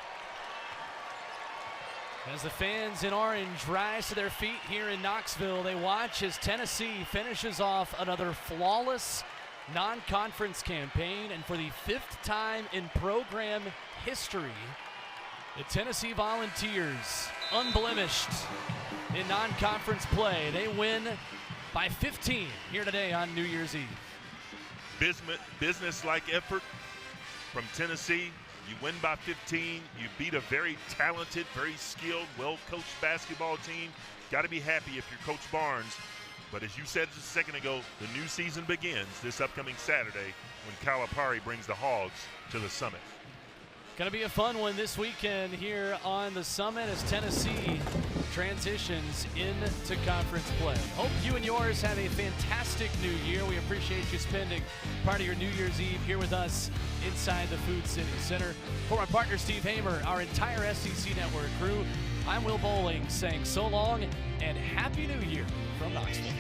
As the fans in orange rise to their feet here in Knoxville, they watch as Tennessee finishes off another flawless non-conference campaign. And for the 5th time in program history, the Tennessee Volunteers, unblemished in non-conference play, they win by 15 here today on New Year's Eve. Business-like effort from Tennessee. You win by 15. You beat a very talented, very skilled, well-coached basketball team. Got to be happy if you're Coach Barnes. But as you said just a second ago, the new season begins this upcoming Saturday when Calipari brings the Hogs to the Summit. Going to be a fun one this weekend here on the Summit as Tennessee transitions into conference play. Hope you and yours have a fantastic new year. We appreciate you spending part of your New Year's Eve here with us inside the Food City Center. For my partner Steve Hamer, our entire SEC Network crew, I'm Will Bowling saying so long and Happy New Year from Knoxville.